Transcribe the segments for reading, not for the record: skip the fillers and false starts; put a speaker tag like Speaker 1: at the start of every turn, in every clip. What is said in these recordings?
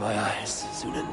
Speaker 1: my eyes, Sunan.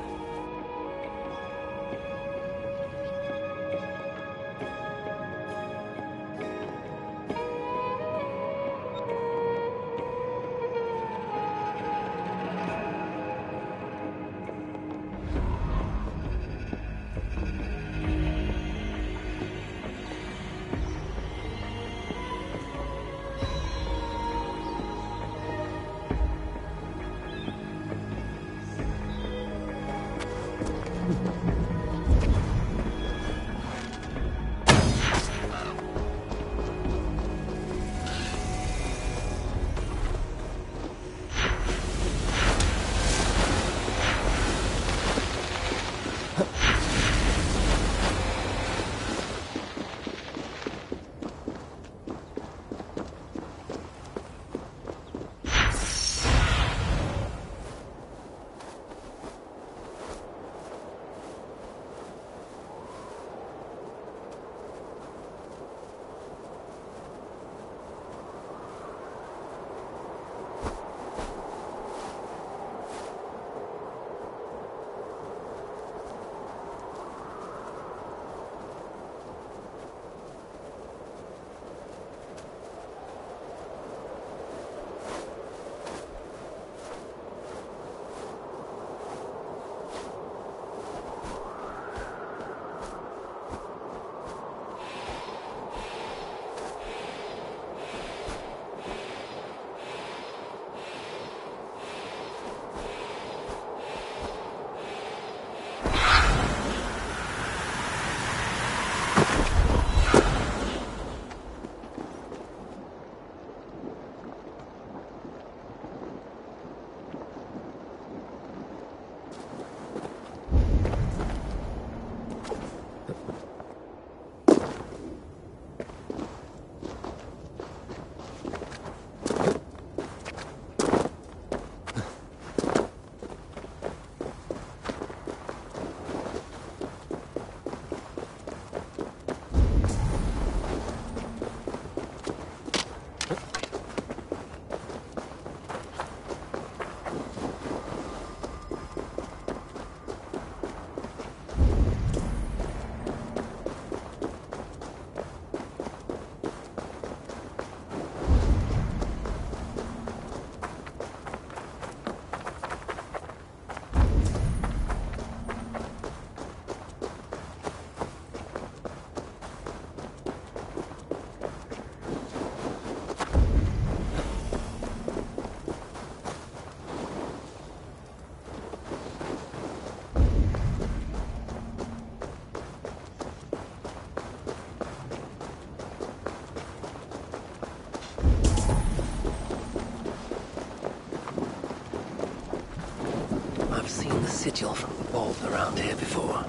Speaker 1: Sigil from the vault around here before.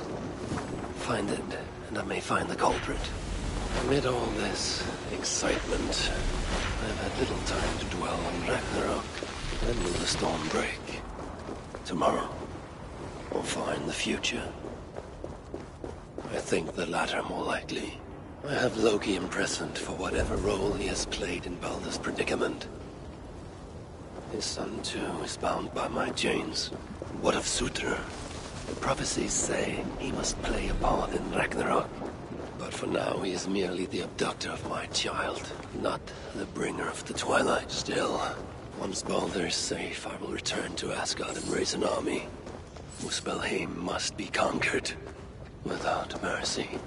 Speaker 1: Find it, and I may find the culprit. Amid all this excitement, I've had little time to dwell on Ragnarok. When will the storm break? Tomorrow? Or far in the future? I think the latter more likely. I have Loki imprisoned for whatever role he has played in Baldur's predicament. His son, too, is bound by my chains. What of Surtr? The prophecies say he must play a part in Ragnarok. But for now, he is merely the abductor of my child, not the bringer of the Twilight. Still, once Baldur is safe, I will return to Asgard and raise an army. Muspelheim must be conquered, without mercy.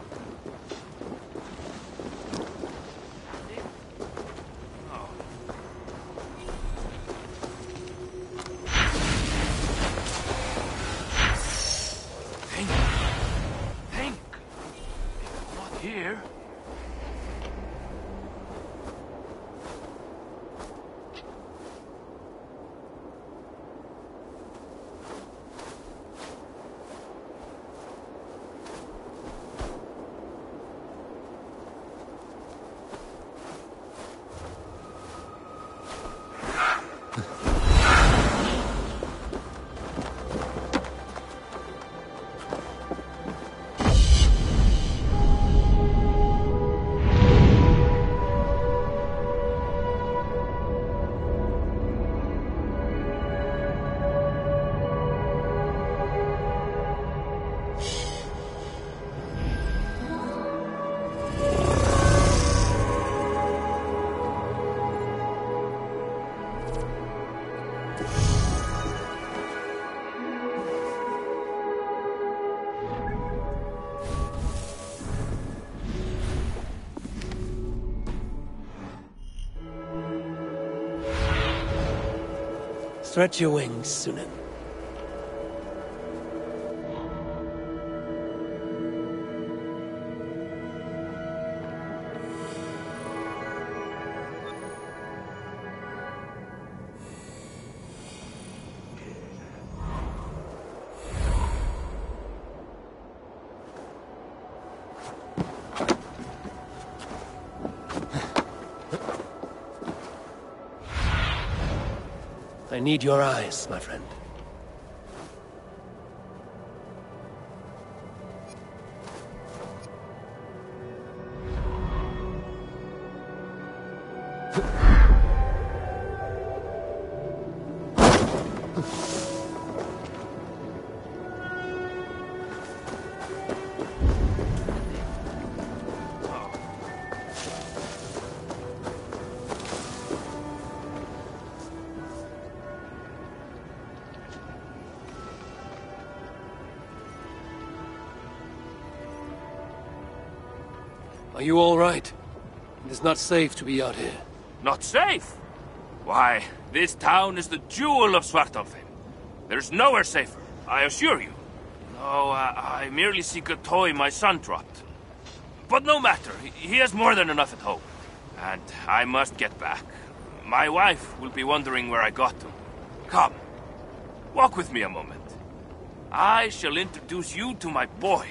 Speaker 1: Stretch your wings, Sunan. I need your eyes, my friend. Are you all right? It is not safe to be out here.
Speaker 2: Not safe? Why, this town is the jewel of Svartalfheim. There's nowhere safer, I assure you. No, I merely seek a toy my son dropped. But no matter, he has more than enough at home. And I must get back. My wife will be wondering where I got to. Come, walk with me a moment. I shall introduce you to my boy.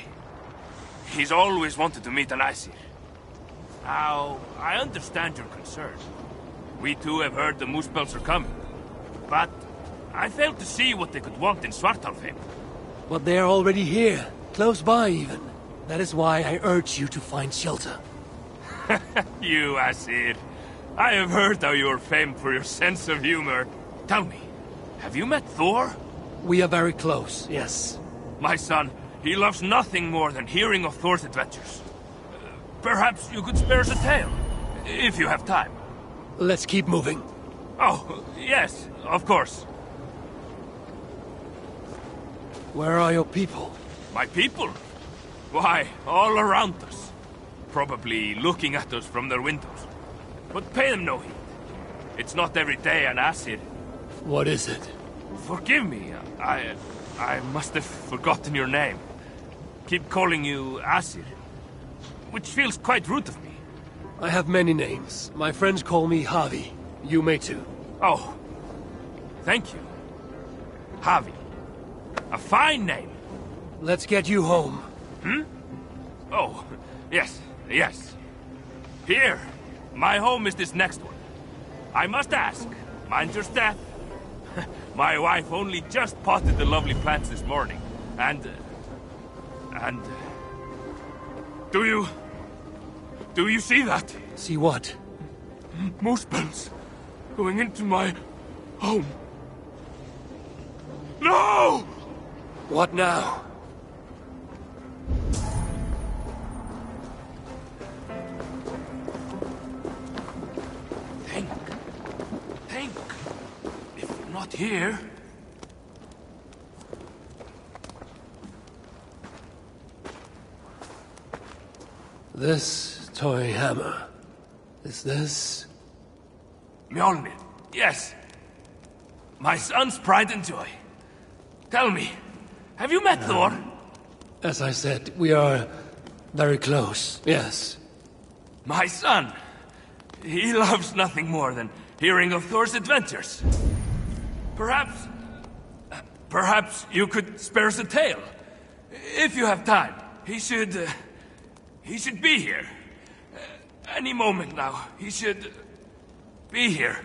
Speaker 2: He's always wanted to meet an Aesir. Now, I understand your concern. We too have heard the Muspels are coming. But I failed to see what they could want in Svartalfheim.
Speaker 1: But they are already here, close by even. That is why I urge you to find shelter.
Speaker 2: You Aesir. I have heard how you are famed for your sense of humor. Tell me, have you met Thor?
Speaker 1: We are very close, yes.
Speaker 2: My son, he loves nothing more than hearing of Thor's adventures. Perhaps you could spare us a tale, if you have time.
Speaker 1: Let's keep moving.
Speaker 2: Oh, yes, of course.
Speaker 1: Where are your people?
Speaker 2: My people? Why, all around us. Probably looking at us from their windows. But pay them no heed. It's not every day an Aesir.
Speaker 1: What is it?
Speaker 2: Forgive me, I must have forgotten your name. Keep calling you Aesir, which feels quite rude of me.
Speaker 1: I have many names. My friends call me Havi. You may too.
Speaker 2: Oh, thank you. Havi. A fine name.
Speaker 1: Let's get you home.
Speaker 2: Hmm? Oh, yes, yes. Here, my home is this next one. I must ask, mind your step. My wife only just potted the lovely plants this morning, and... Do you see that?
Speaker 1: See what?
Speaker 2: Muspels going into my home. No!
Speaker 1: What now?
Speaker 2: Think. If you're not here...
Speaker 1: This toy hammer. Is this...
Speaker 2: Mjolnir, yes. My son's pride and joy. Tell me, have you met Thor?
Speaker 1: As I said, we are very close, yes.
Speaker 2: My son, he loves nothing more than hearing of Thor's adventures. Perhaps you could spare us a tale. If you have time, he should be here. Any moment now, he should be here.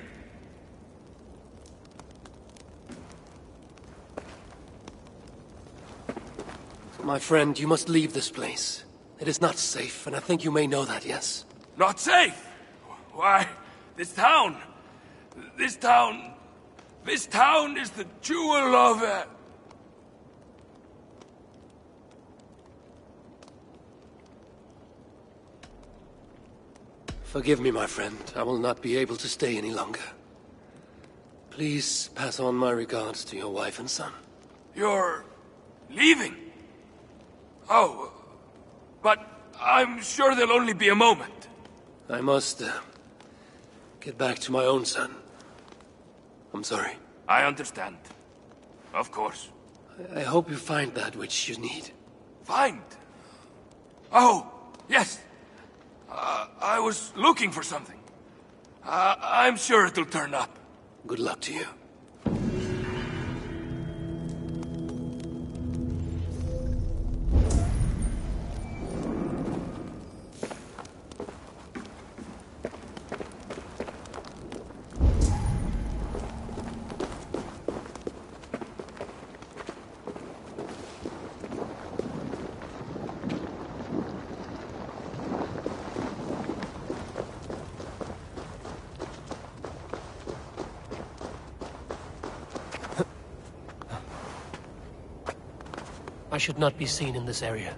Speaker 1: My friend, you must leave this place. It is not safe, and I think you may know that, yes?
Speaker 2: Not safe? Why, this town is the jewel of...
Speaker 1: Forgive me, my friend. I will not be able to stay any longer. Please pass on my regards to your wife and son.
Speaker 2: You're... leaving? Oh, but I'm sure there'll only be a moment.
Speaker 1: I must, get back to my own son. I'm sorry.
Speaker 2: I understand. Of course.
Speaker 1: I hope you find that which you need.
Speaker 2: Find? Oh, yes. I was looking for something. I'm sure it'll turn up.
Speaker 1: Good luck to you. I should not be seen in this area.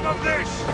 Speaker 2: some of this!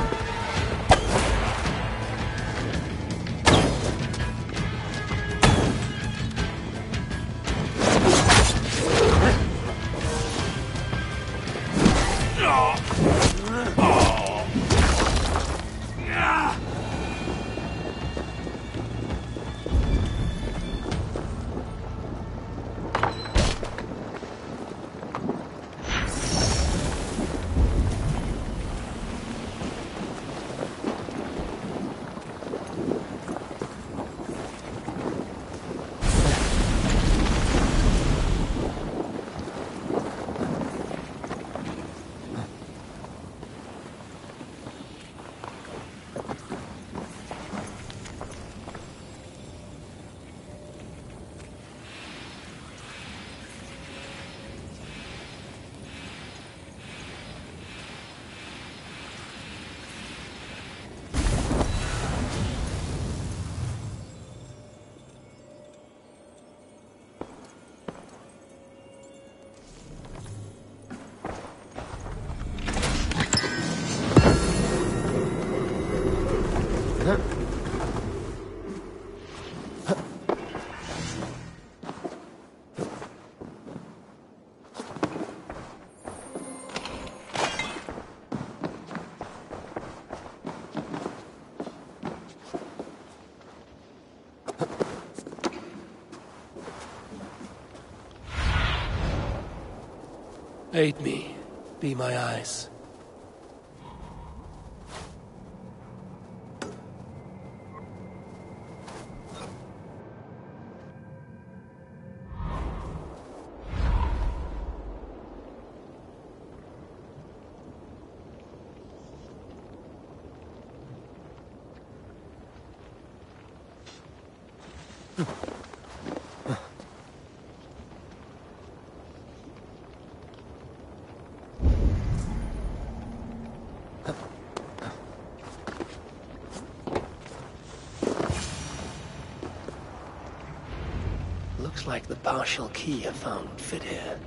Speaker 1: Aid me. Be my eyes. Looks like the partial key I found would fit here.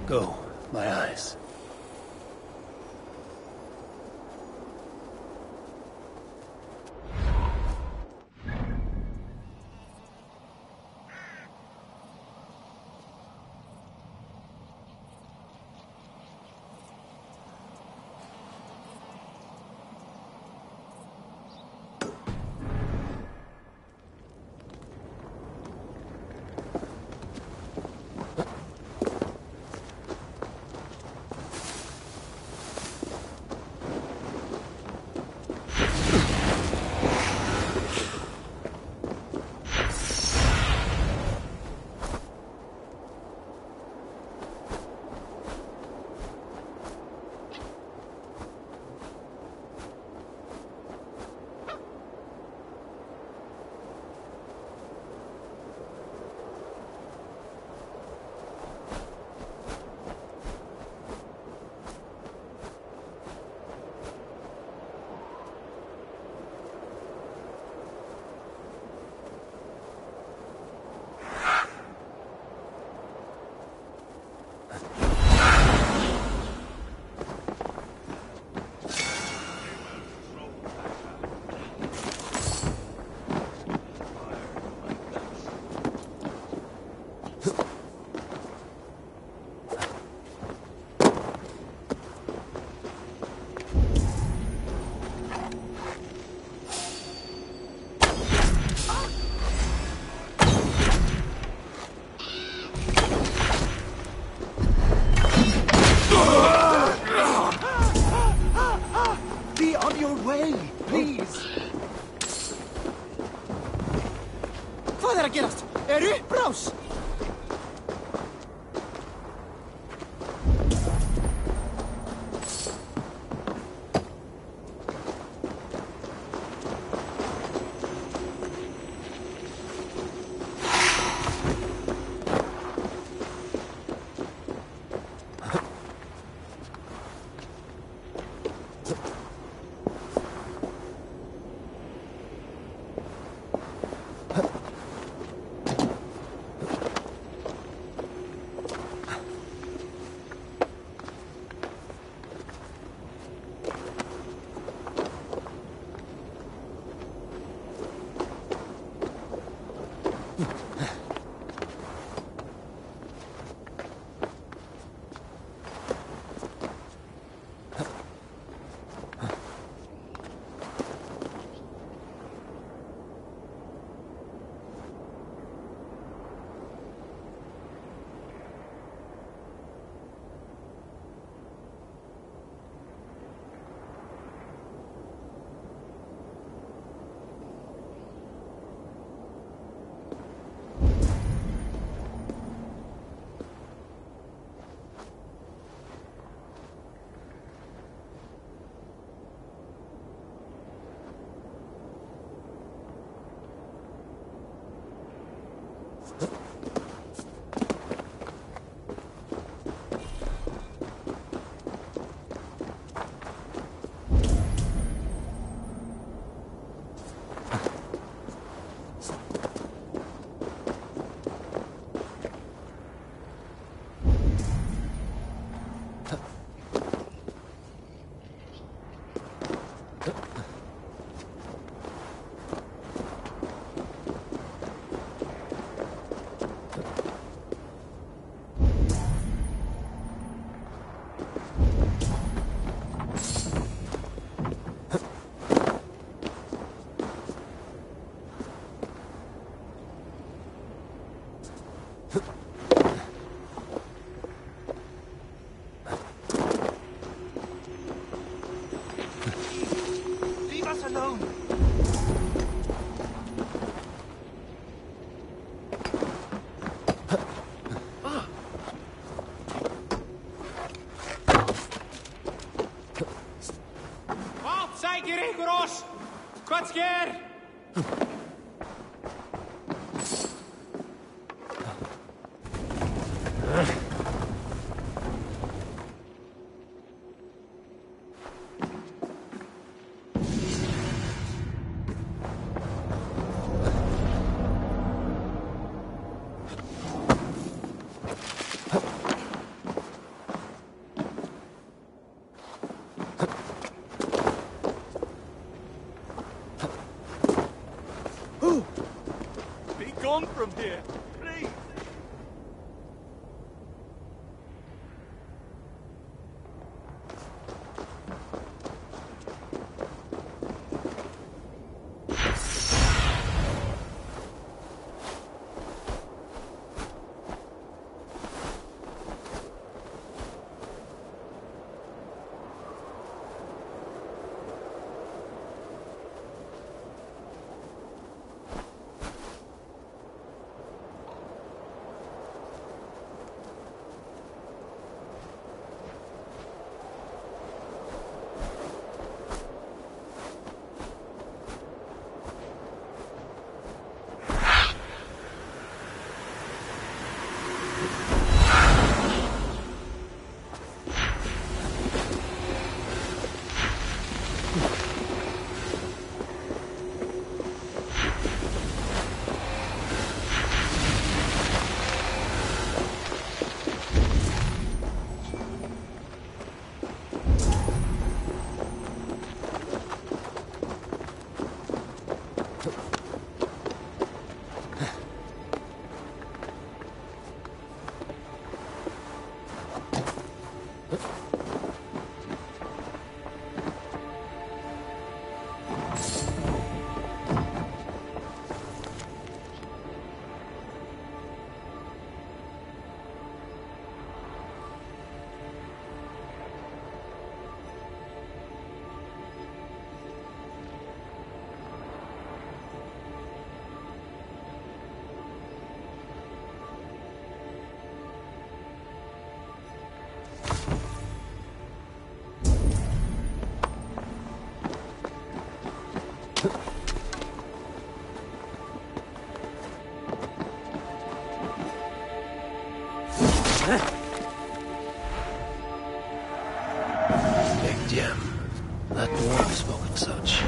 Speaker 1: Go, my eyes.
Speaker 3: Hvað er að gerast? Er uppbrás? Hvað sker?
Speaker 4: Gone from here, please.
Speaker 1: Big gem. That dwarf spoke of such.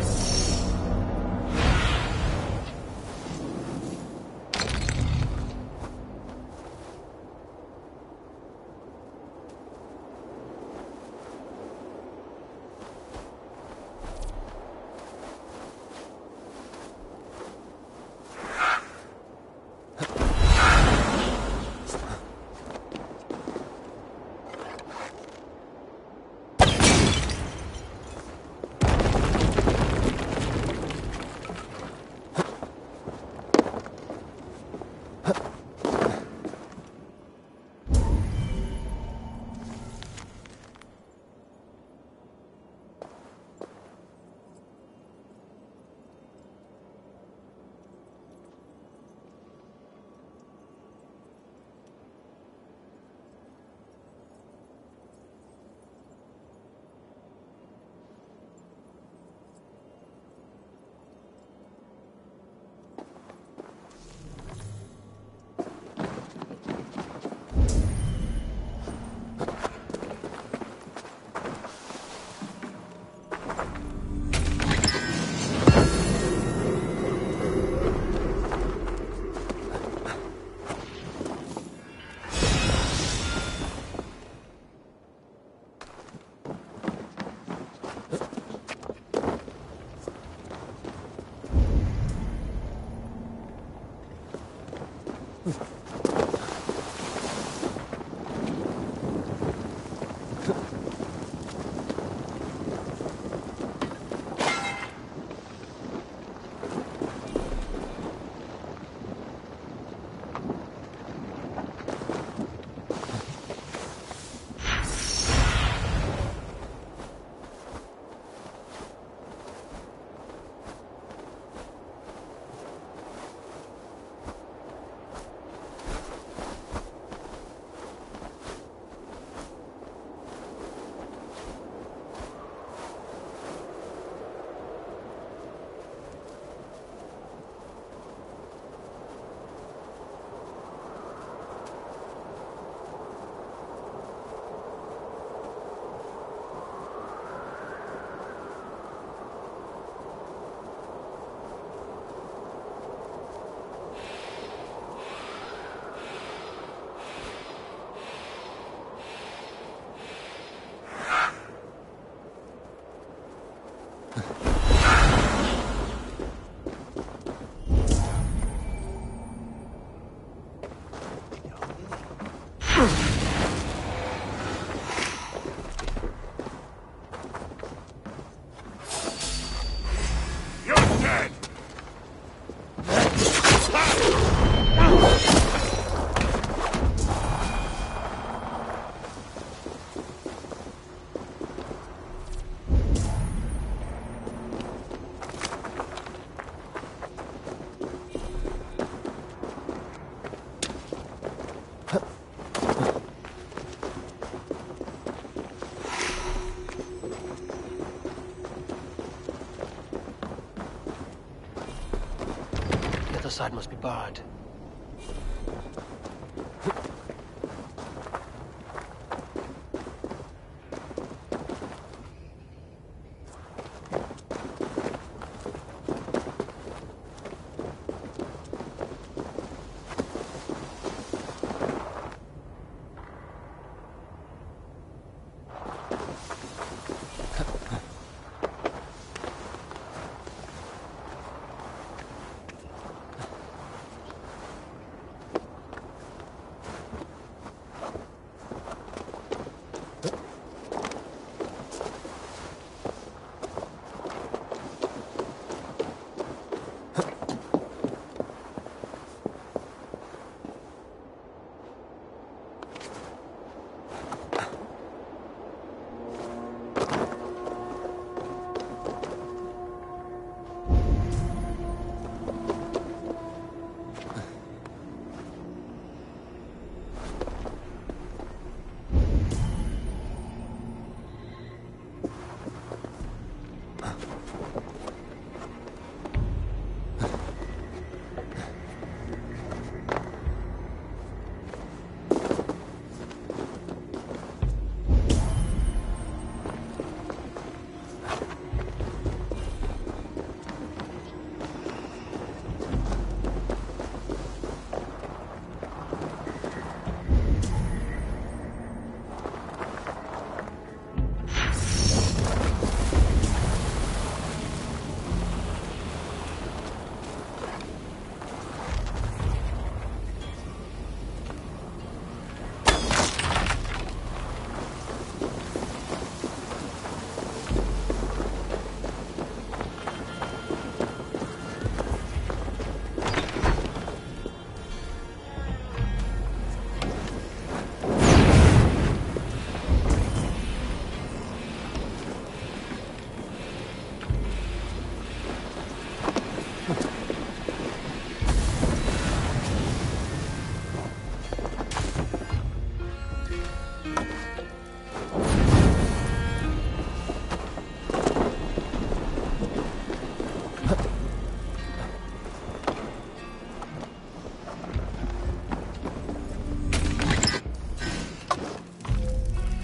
Speaker 1: The other side must be barred.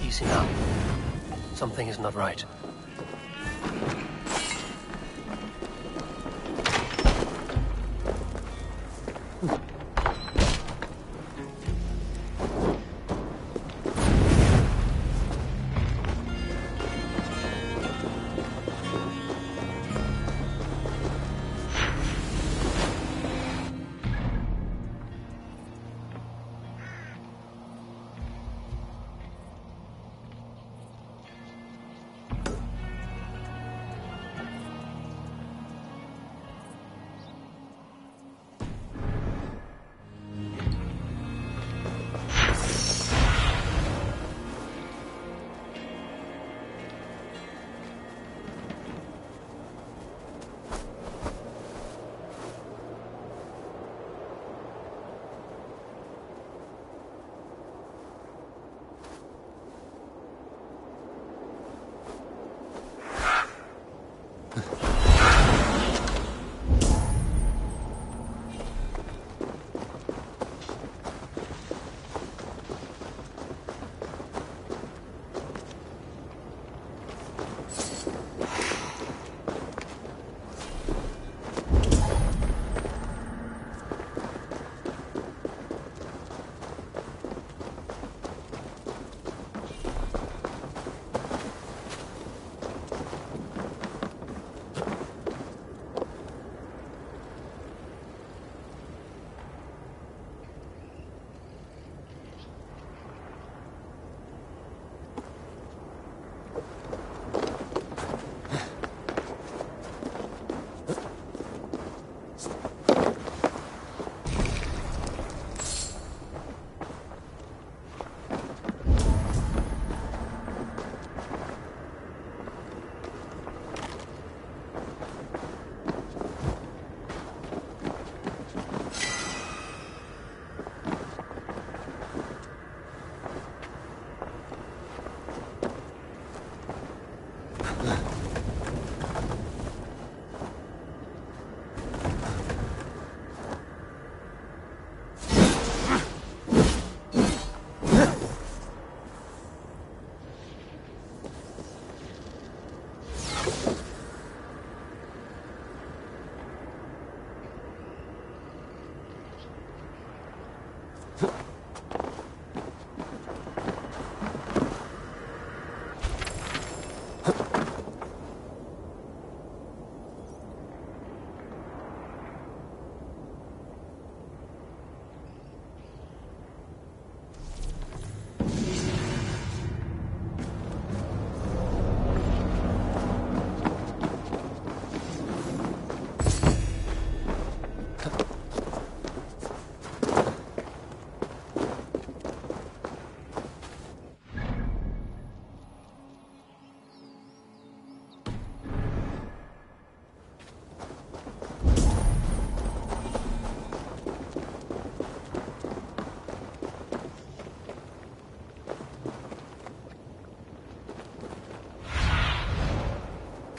Speaker 1: Easy now. Something is not right.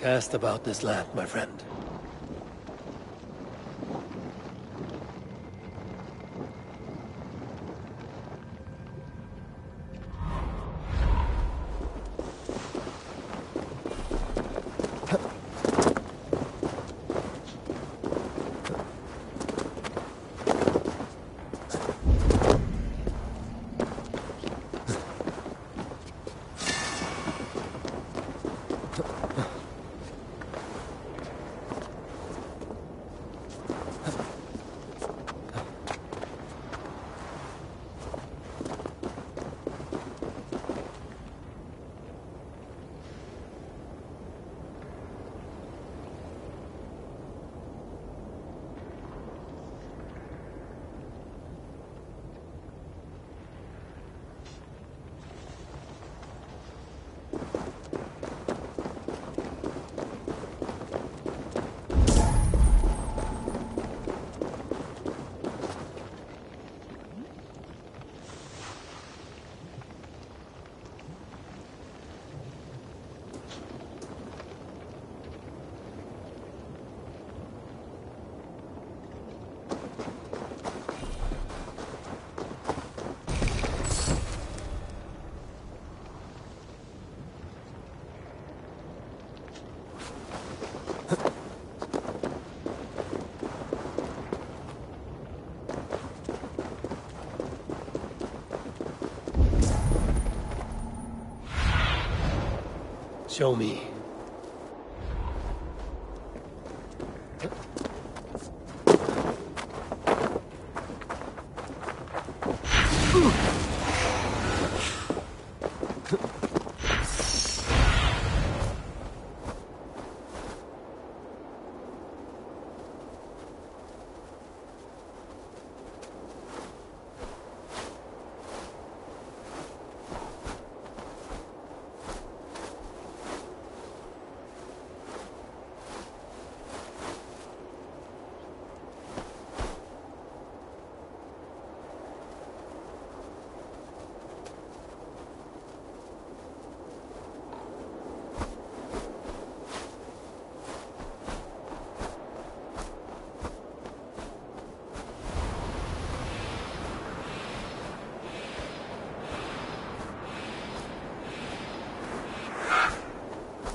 Speaker 1: Cast about this land, my friend. Show me.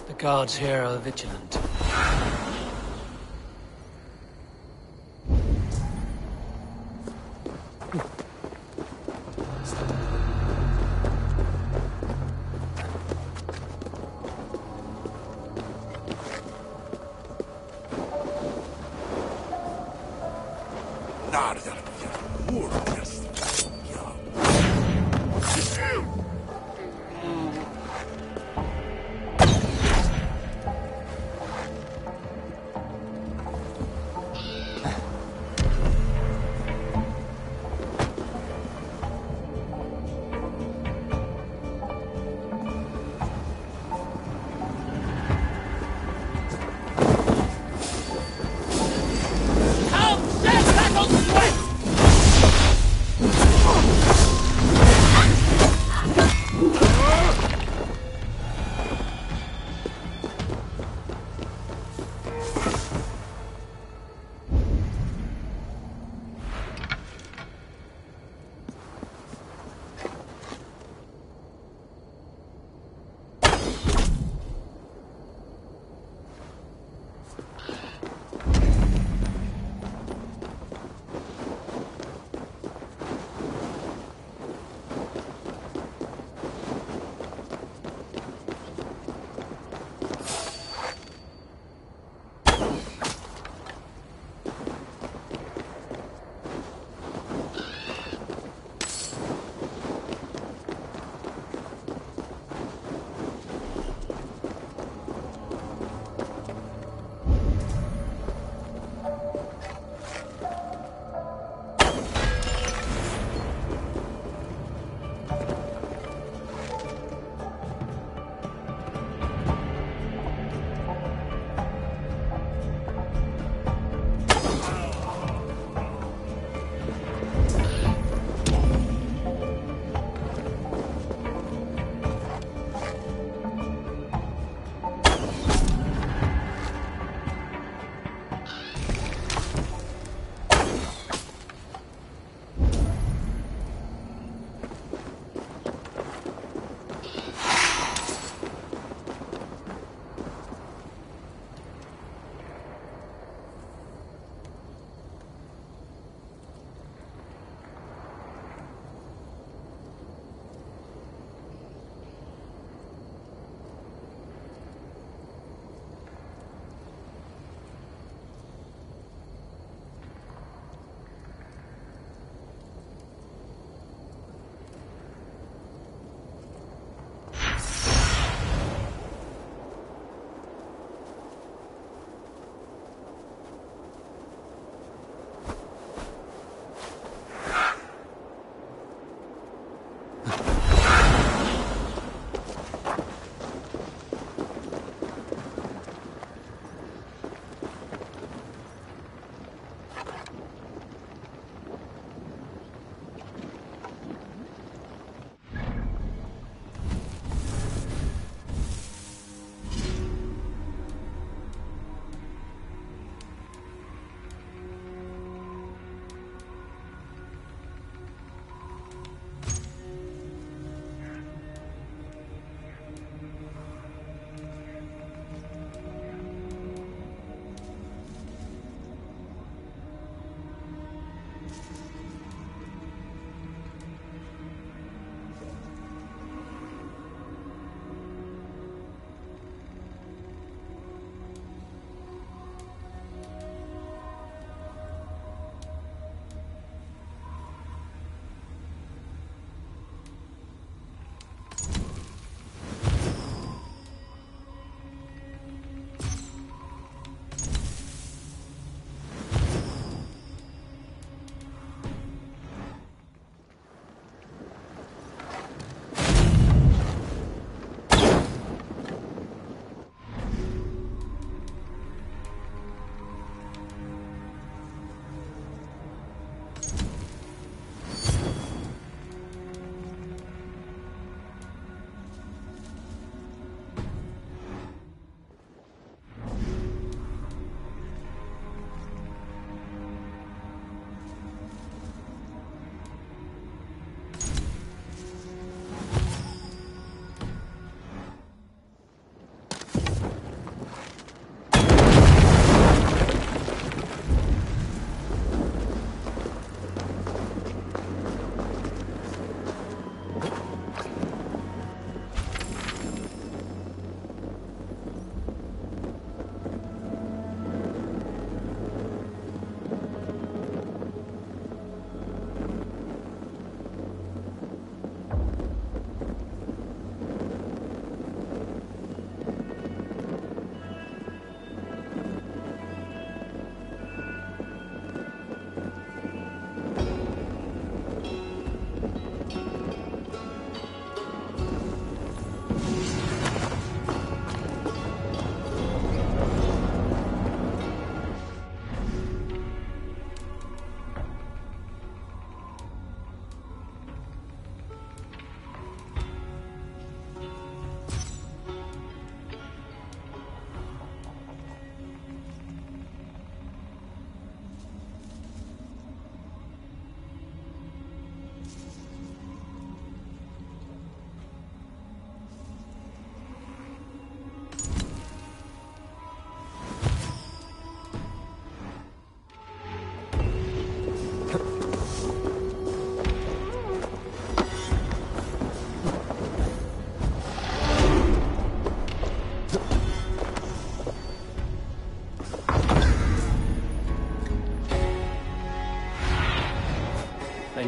Speaker 1: The guards here are vigilant.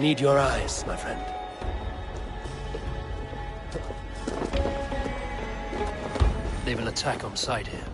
Speaker 1: need your eyes, my friend. They will attack on sight here.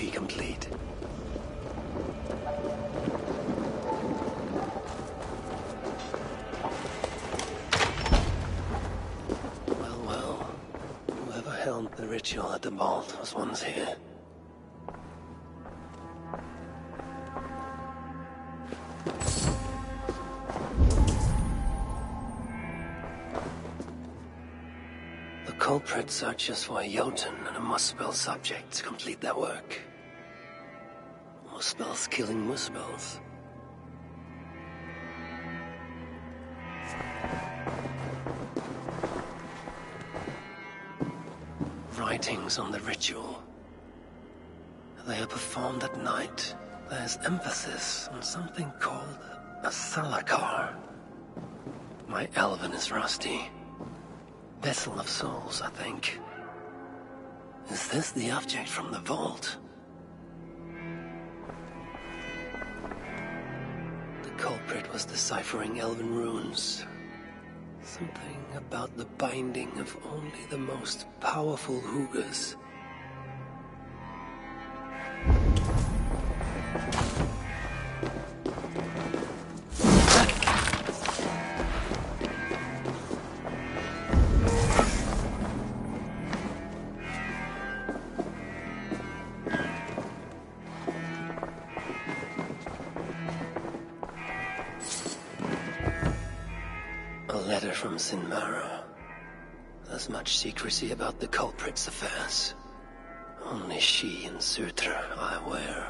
Speaker 1: be complete. Well, whoever held the ritual at the vault was once here. The culprit searches for a Jotun and a Muspel subject to complete their work. Muspels killing Muspels. Writings on the ritual. They are performed at night. There's emphasis on something called a Salakar. My Elven is rusty. Vessel of souls, I think. Is this the object from the vault? The culprit was deciphering Elven runes. Something about the binding of only the most powerful Hugas. A letter from Sinmara. There's much secrecy about the culprit's affairs. Only she and Surtr are aware.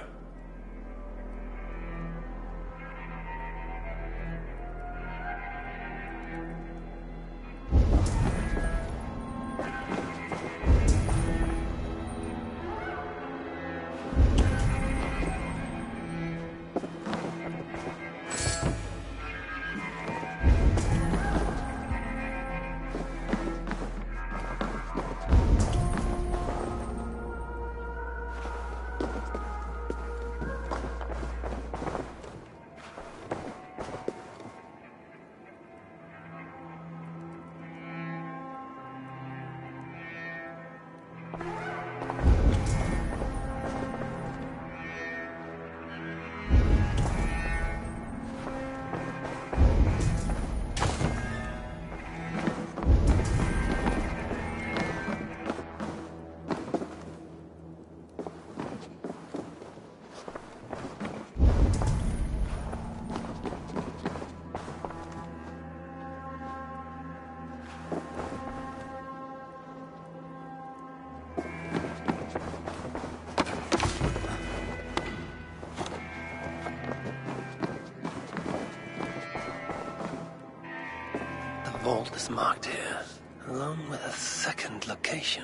Speaker 1: The vault is marked here, along with a second location.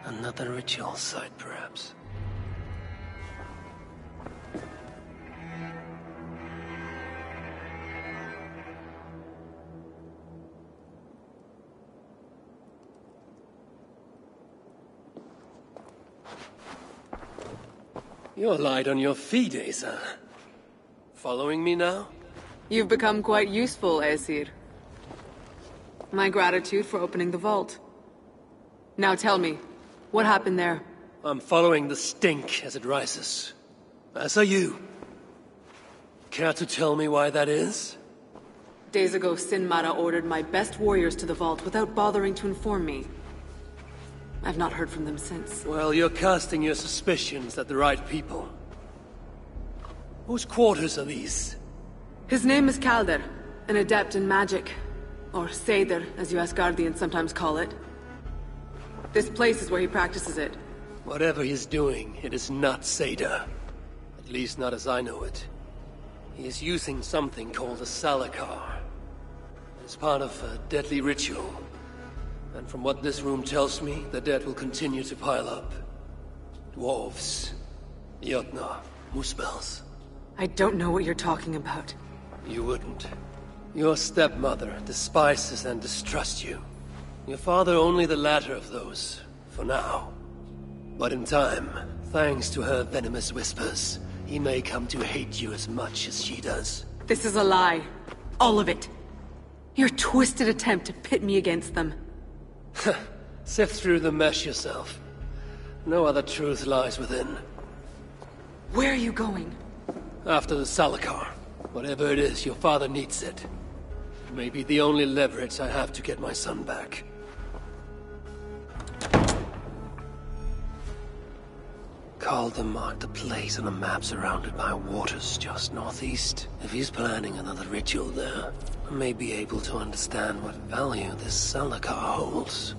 Speaker 1: Another ritual site, perhaps. You're light on your feet, Asa. Following me now?
Speaker 5: You've become quite useful, Aesir. My gratitude for opening the vault. Now tell me, what happened there?
Speaker 1: I'm following the stink as it rises. As are you. Care to tell me why that is?
Speaker 5: Days ago, Sinmara ordered my best warriors to the vault without bothering to inform me. I've not heard from them since.
Speaker 1: Well, you're casting your suspicions at the right people. Whose quarters are these?
Speaker 5: His name is Kalder, an adept in magic. Or Seidr, as you Asgardians sometimes call it. This place is where he practices it.
Speaker 1: Whatever he's doing, it is not Seidr. At least not as I know it. He is using something called a Salakar. It's part of a deadly ritual. And from what this room tells me, the dead will continue to pile up. Dwarves, Jotnar, Muspels.
Speaker 5: I don't know what you're talking about.
Speaker 1: You wouldn't. Your stepmother despises and distrusts you. Your father only the latter of those, for now. But in time, thanks to her venomous whispers, he may come to hate you as much as she does.
Speaker 5: This is a lie. All of it. Your twisted attempt to pit me against them.
Speaker 1: Sift through the mesh yourself. No other truth lies within.
Speaker 5: Where are you going?
Speaker 1: After the Salakar. Whatever it is, your father needs it. It may be the only leverage I have to get my son back. Calder marked a place on a map surrounded by waters just northeast. If he's planning another ritual there, I may be able to understand what value this Salakar holds.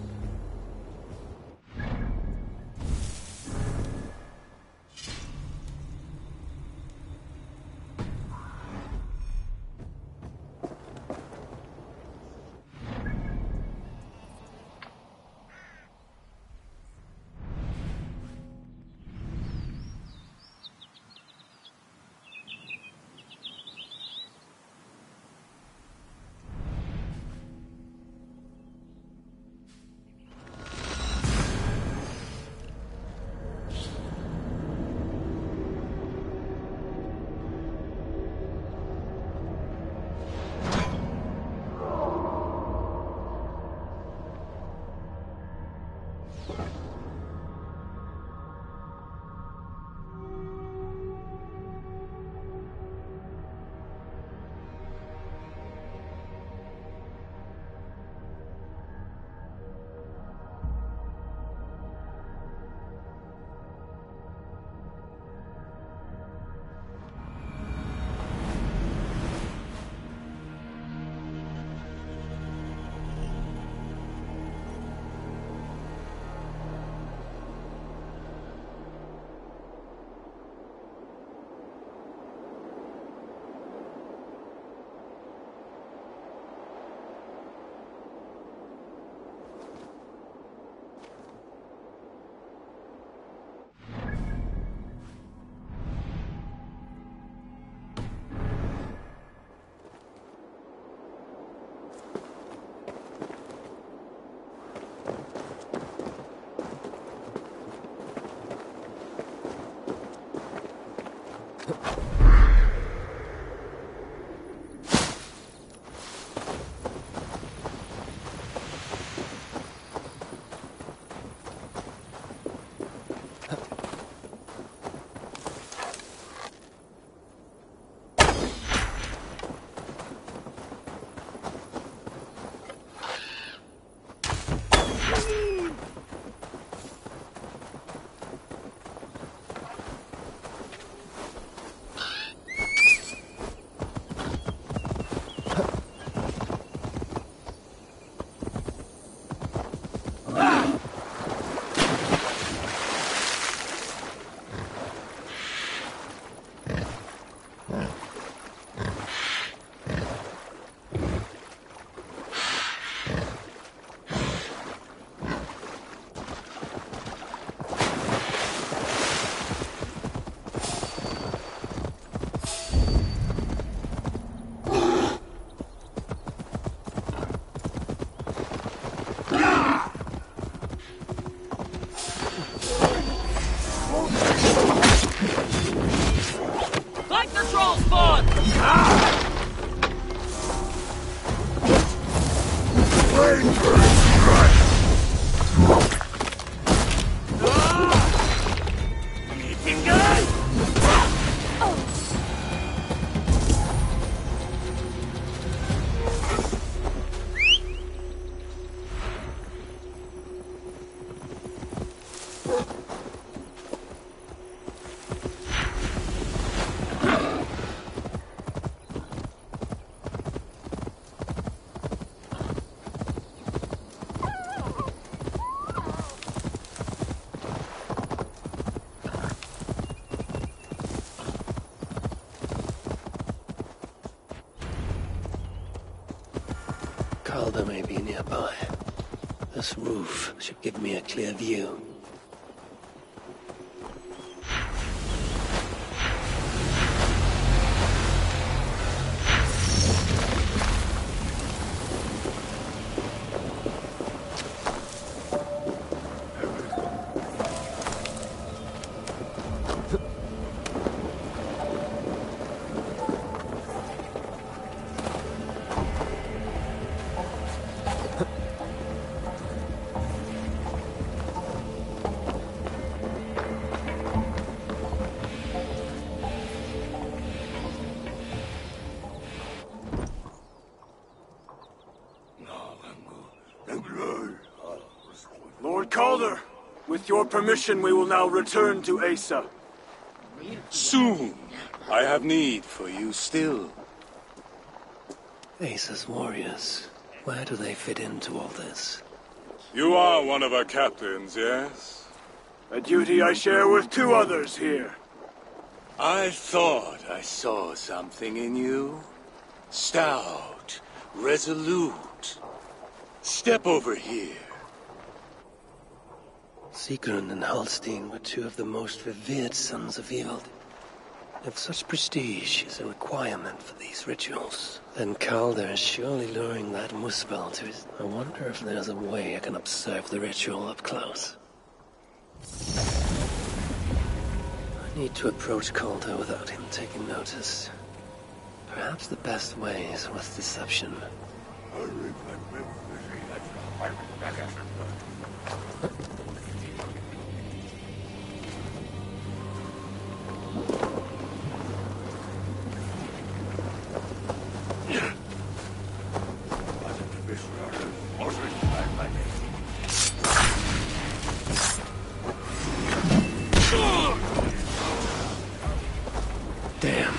Speaker 1: Calder may be nearby. This roof should give me a clear view.
Speaker 6: Calder. With your permission, we will now return to Asa.
Speaker 7: Soon. I have need for you still.
Speaker 1: Asa's warriors. Where do they fit into all this?
Speaker 7: You are one of our captains, yes?
Speaker 6: A duty I share with 2 others here.
Speaker 7: I thought I saw something in you. Stout, resolute. Step over here.
Speaker 1: Sigrun and Halstein were 2 of the most revered sons of Evil. If such prestige is a requirement for these rituals, then Calder is surely luring that Muspel to his... I wonder if there's a way I can observe the ritual up close. I need to approach Calder without him taking notice. Perhaps the best way is with deception. Damn.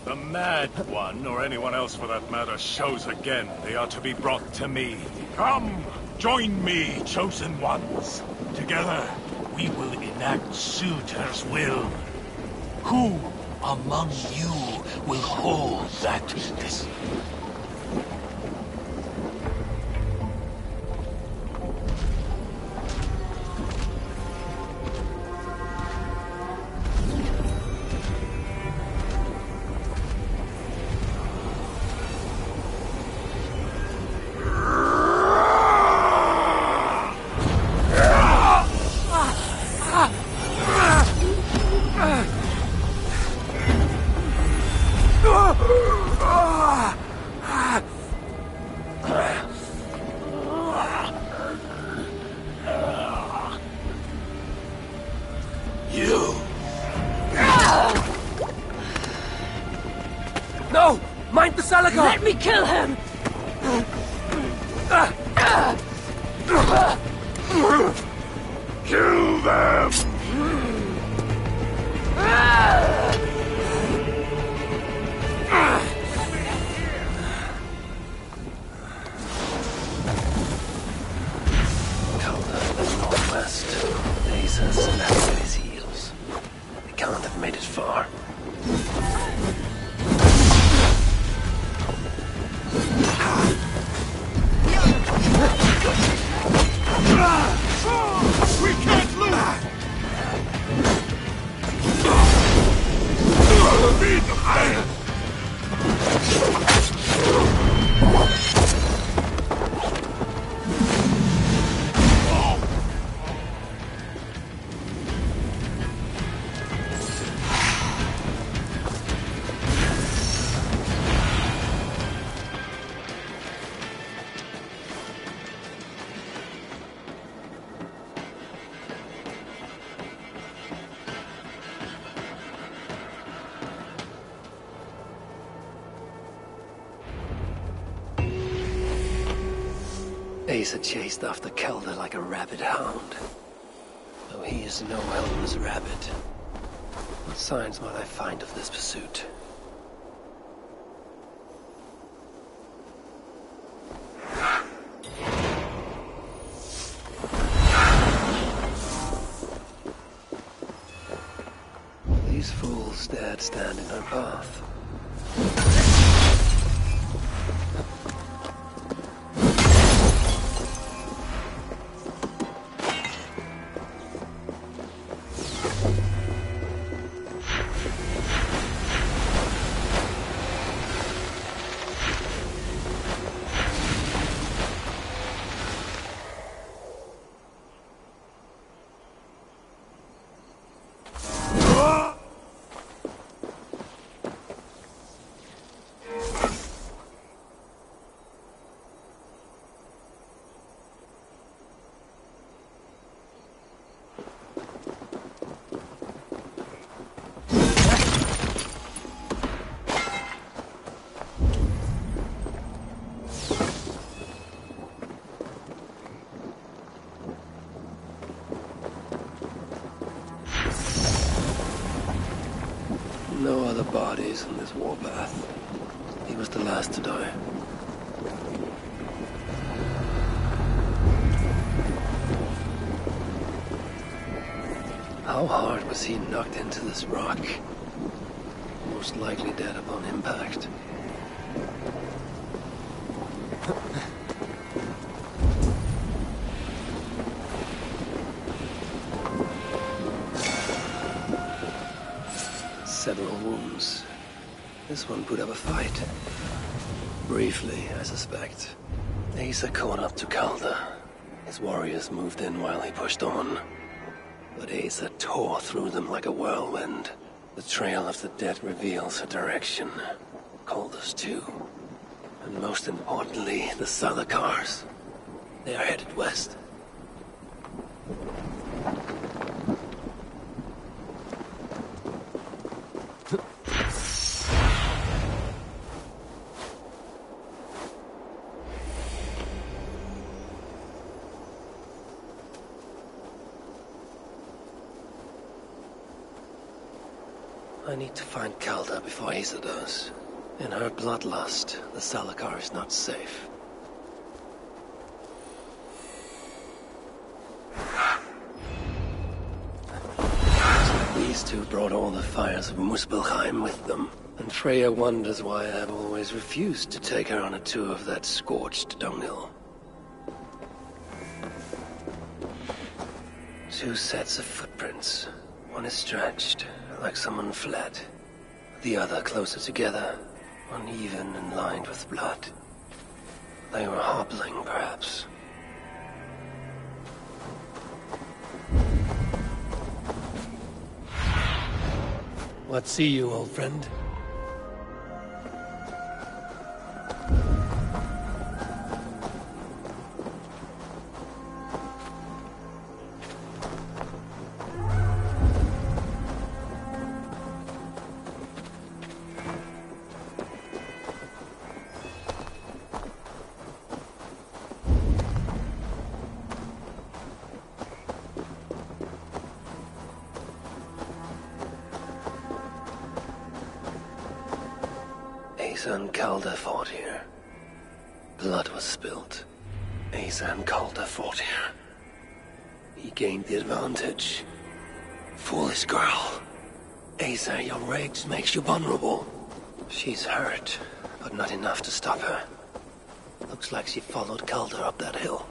Speaker 7: The Mad One, or anyone else for that matter, shows again. They are to be brought to me. Come, join me, chosen ones. Together, we will enact Surtr's will. Who among you will hold that...
Speaker 1: No! Mind the Salagar!
Speaker 5: Let me kill him!
Speaker 7: Kill them!
Speaker 1: Calder in the northwest. Asa snapped at his heels. He can't have made it far.
Speaker 7: We can't lose! Beat the fire!
Speaker 1: Asa chased after Kelder like a rabid hound. Though he is no Helm's rabbit. What signs might I find of this pursuit? These fools dared stand in her path. No other bodies on this warpath. He was the last to die. How hard was he knocked into this rock? Most likely dead upon impact. Several wounds. This one put up a fight. Briefly, I suspect. Asa caught up to Calder. His warriors moved in while he pushed on. But Asa tore through them like a whirlwind. The trail of the dead reveals her direction. Calder's too. And most importantly, the Salakars. They are headed west. I need to find Calder before Asa does. In her bloodlust, the Salakar is not safe. These two brought all the fires of Muspelheim with them, and Freya wonders why I have always refused to take her on a tour of that scorched dunghill. Two sets of footprints. One is stretched, like someone fled. The other closer together, uneven and lined with blood. They were hobbling, perhaps. What see you, old friend? Asa and Calder fought here. Blood was spilled. Asa and Calder fought here. He gained the advantage. Foolish girl. Asa, your rage makes you vulnerable. She's hurt, but not enough to stop her. Looks like she followed Calder up that hill.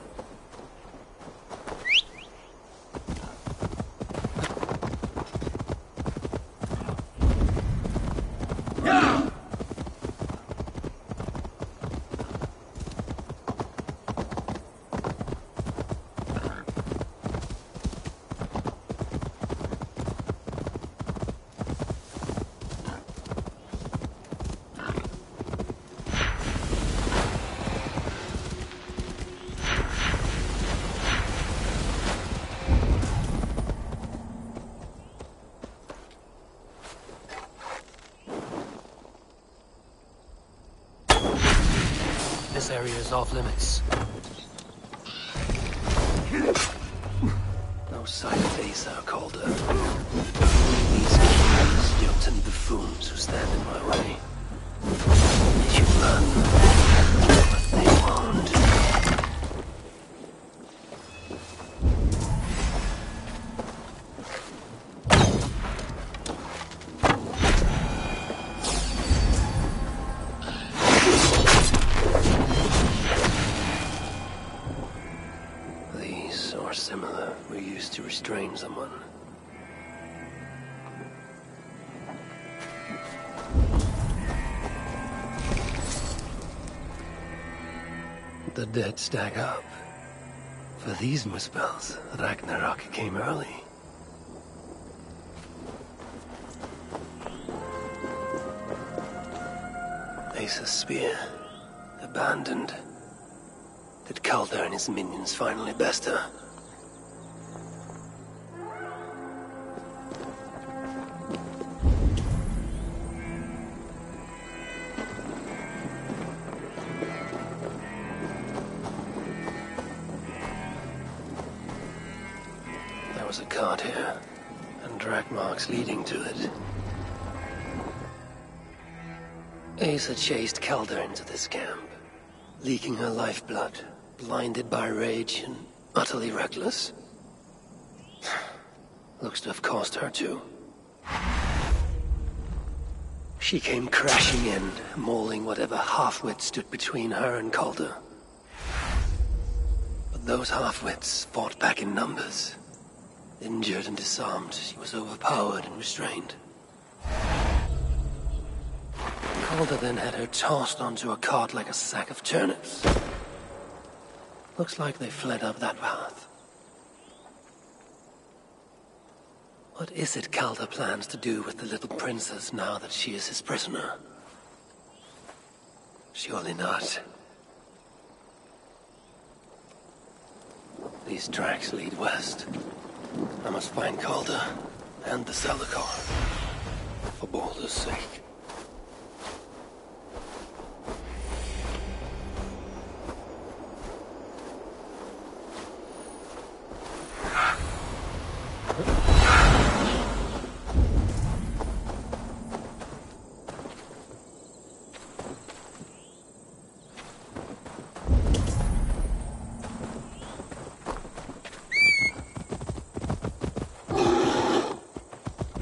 Speaker 1: This area is off limits. Asa Calder. These kings, yoked and buffoons who stand in my way. You run, but they won't. These are similar. We're used to restrain someone. The dead stack up. For these Muspels, Ragnarok came early. Asa's spear. Abandoned. Did Calder and his minions finally best her? There was a cart here, and drag marks leading to it. Asa chased Calder into this camp, leaking her lifeblood, blinded by rage and utterly reckless. Looks to have cost her too. She came crashing in, mauling whatever half-wit stood between her and Calder. But those half-wits fought back in numbers. Injured and disarmed, she was overpowered and restrained. Calder then had her tossed onto a cart like a sack of turnips. Looks like they fled up that path. What is it Calder plans to do with the little princess now that she is his prisoner? Surely not. These tracks lead west. I must find Calder and the Salakar, for Baldur's sake.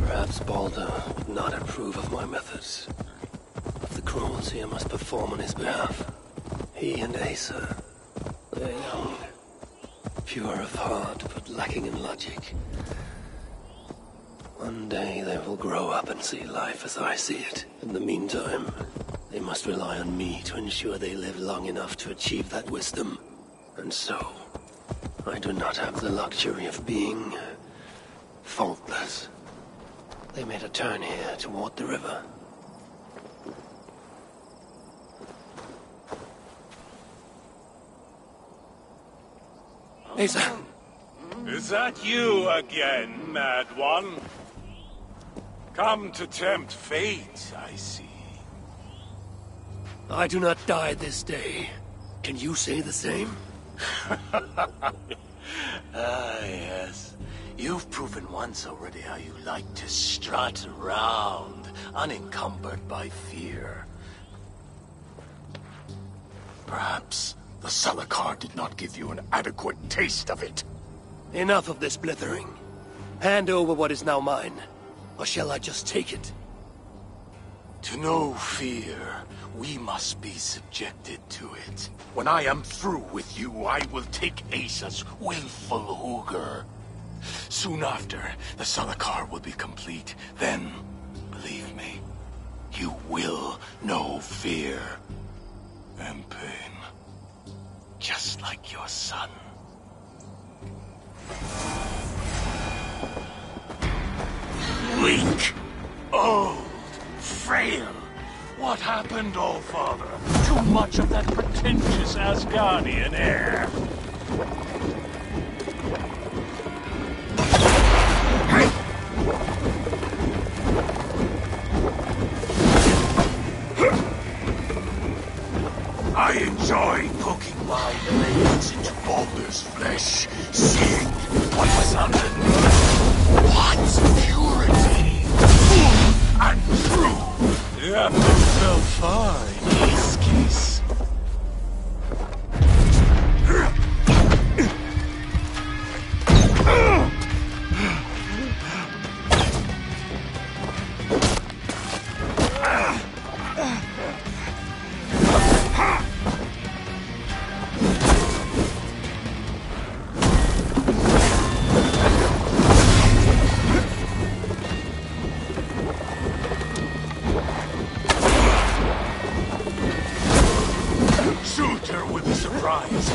Speaker 1: Perhaps Baldur would not approve of my methods, of the cruelty I must perform on his behalf. He and Asa, they're young, pure of heart but lacking in logic. One day they will grow up and see life as I see it. In the meantime, they must rely on me to ensure they live long enough to achieve that wisdom. And so, I do not have the luxury of being faultless. They made a turn here toward the river. Asa!
Speaker 7: Is that you again, Mad One? Come to tempt fate, I see.
Speaker 1: I do not die this day. Can you say the same?
Speaker 8: Yes. You've proven once already how you like to strut around, unencumbered by fear. Perhaps the Salakar did not give you an adequate taste of it.
Speaker 1: Enough of this blithering. Hand over what is now mine, or shall I just take it?
Speaker 8: To know fear, we must be subjected to it. When I am through with you, I will take Asa's willful Hugr. Soon after, the Salakar will be complete. Then, believe me, you will know fear and pain. Just like your son. Weak, old, frail. What happened, Allfather? Too much of that pretentious Asgardian air. I enjoy poking my blades into Baldur's flesh, seeing what was underneath. purity, full and true. The apples fell far in his case. Suitor will be surprised.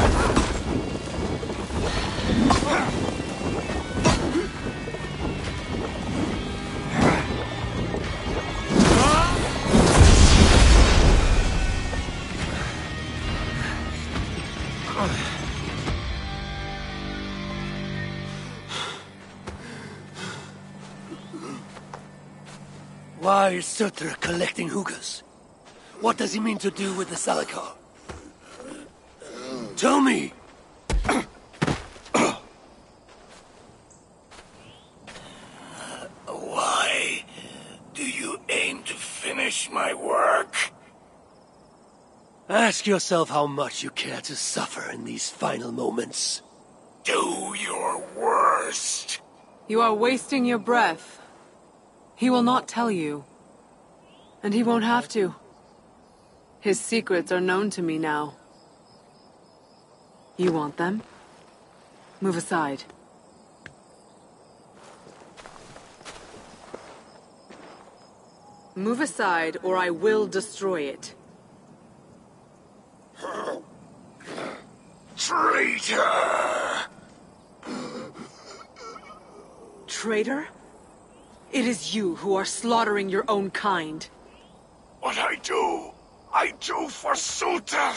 Speaker 1: Why is Surtr collecting hookahs? What does he mean to do with the Salakar? Tell me!
Speaker 8: Why do you aim to finish my work?
Speaker 1: Ask yourself how much you care to suffer in these final moments.
Speaker 8: Do your worst.
Speaker 5: You are wasting your breath. He will not tell you. And he won't have to. His secrets are known to me now. You want them? Move aside. Move aside, or I will destroy it.
Speaker 8: Traitor!
Speaker 5: Traitor? It is you who are slaughtering your own kind.
Speaker 8: What I do for Suter!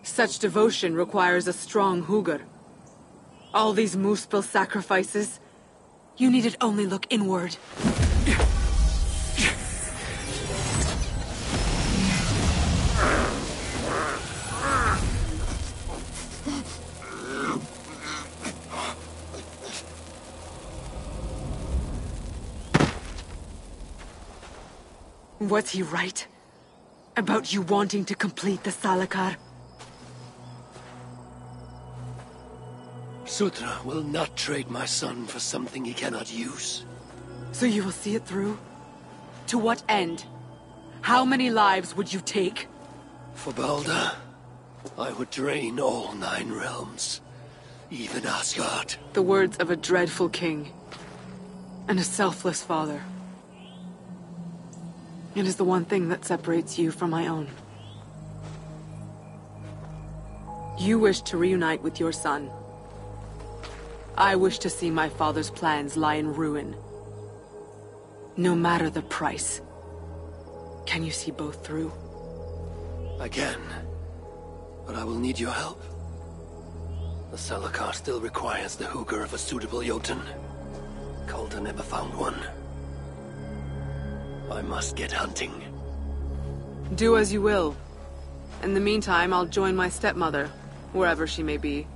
Speaker 5: Such devotion requires a strong Hugr. All these Muspel sacrifices, you needed only look inward. Was he right? About you wanting to complete the Salakar?
Speaker 1: Sutra will not trade my son for something he cannot use.
Speaker 5: So you will see it through? To what end? How many lives would you take?
Speaker 1: For Balder, I would drain all 9 realms. Even Asgard.
Speaker 5: The words of a dreadful king. And a selfless father. It is the one thing that separates you from my own. You wish to reunite with your son. I wish to see my father's plans lie in ruin. No matter the price. Can you see both through?
Speaker 1: I can. But I will need your help. The Salakar still requires the Hugr of a suitable Jotun. Calder never found one. I must get hunting.
Speaker 5: Do as you will. In the meantime, I'll join my stepmother, wherever she may be.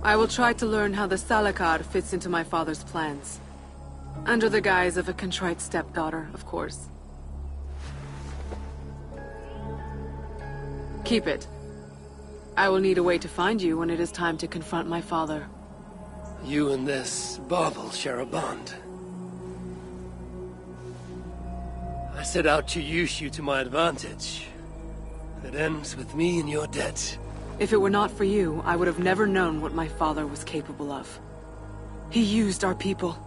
Speaker 5: I will try to learn how the Salakar fits into my father's plans. Under the guise of a contrite stepdaughter, of course. Keep it. I will need a way to find you when it is time to confront my father.
Speaker 1: You and this bauble share a bond. I set out to use you to my advantage. It ends with me in your debt.
Speaker 5: If it were not for you, I would have never known what my father was capable of. He used our people.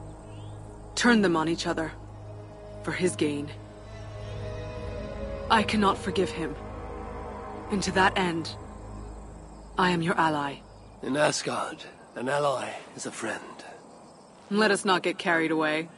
Speaker 5: Turned them on each other. For his gain. I cannot forgive him. And to that end, I am your ally.
Speaker 1: In Asgard, an ally is a friend.
Speaker 5: Let us not get carried away.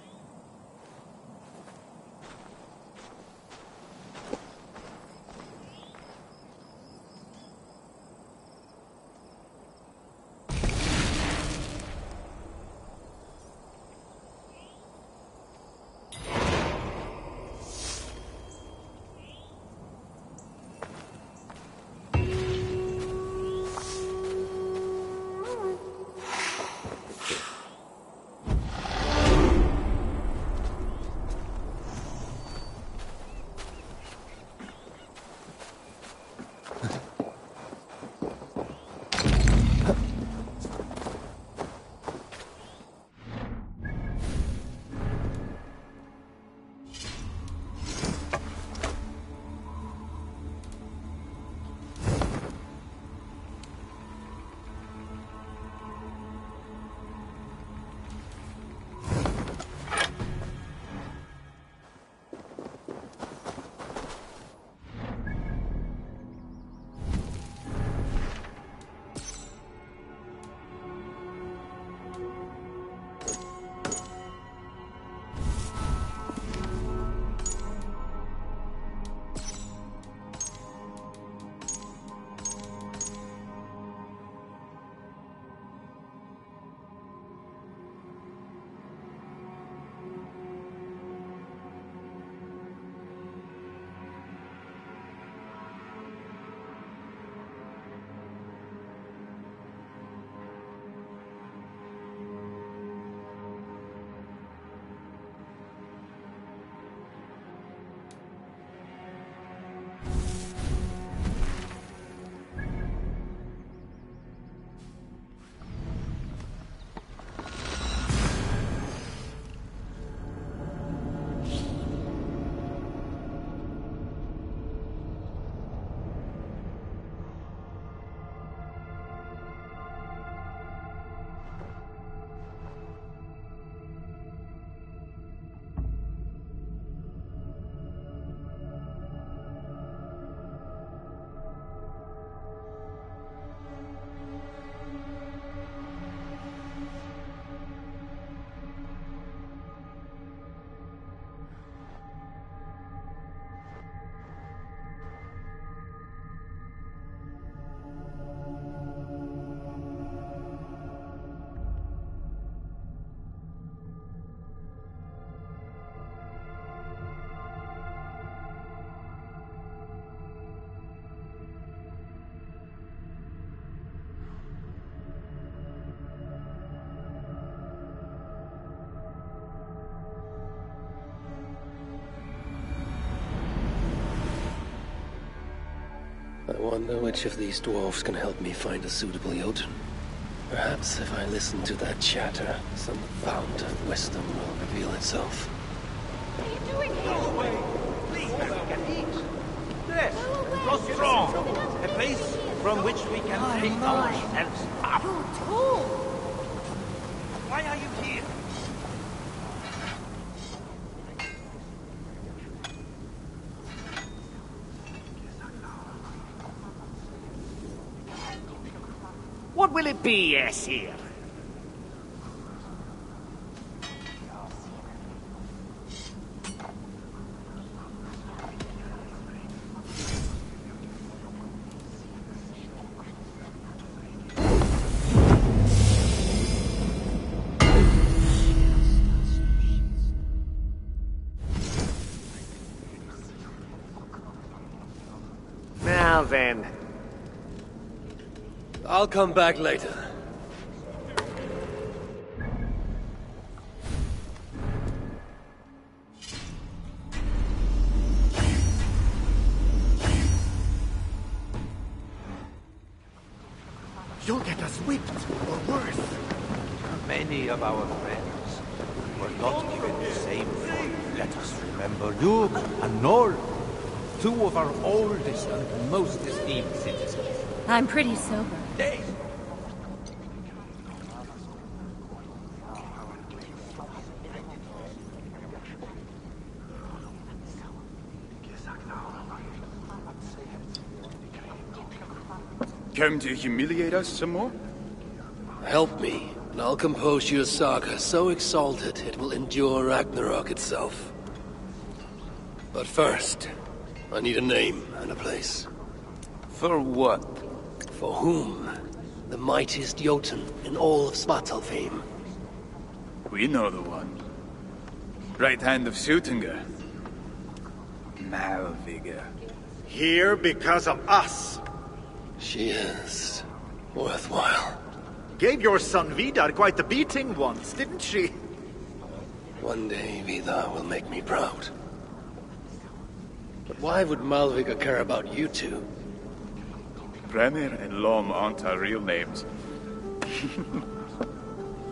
Speaker 1: wonder which of these dwarves can help me find a suitable Jotun. Perhaps if I listen to that chatter, some fount of wisdom will reveal itself.
Speaker 9: What are you doing here?
Speaker 4: Go away! Please, where we can eat. Yes, go strong. A place from which we can pick ourselves up.
Speaker 9: You're tall.
Speaker 4: Why are you here? What will it be, Aesir? Now then.
Speaker 1: I'll come back later.
Speaker 4: You'll get us whipped, or worse.
Speaker 10: Many of our friends were not given the same fate. Let us remember Lug and Nord, two of our oldest and most esteemed citizens.
Speaker 9: I'm pretty sober.
Speaker 10: They
Speaker 11: Come to humiliate us some more?
Speaker 1: Help me, and I'll compose you a saga so exalted it will endure Ragnarok itself. But first, I need a name and a place.
Speaker 11: For what?
Speaker 1: For whom? The mightiest Jotun in all of Svartalfheim.
Speaker 11: We know the one. Right hand of Suttungr. Malvigr.
Speaker 4: Here because of us.
Speaker 1: She is worthwhile.
Speaker 4: Gave your son Vidar quite the beating once, didn't she?
Speaker 1: One day Vidar will make me proud. But why would Malvigr care about you two?
Speaker 11: Bremir and Lom aren't our real names.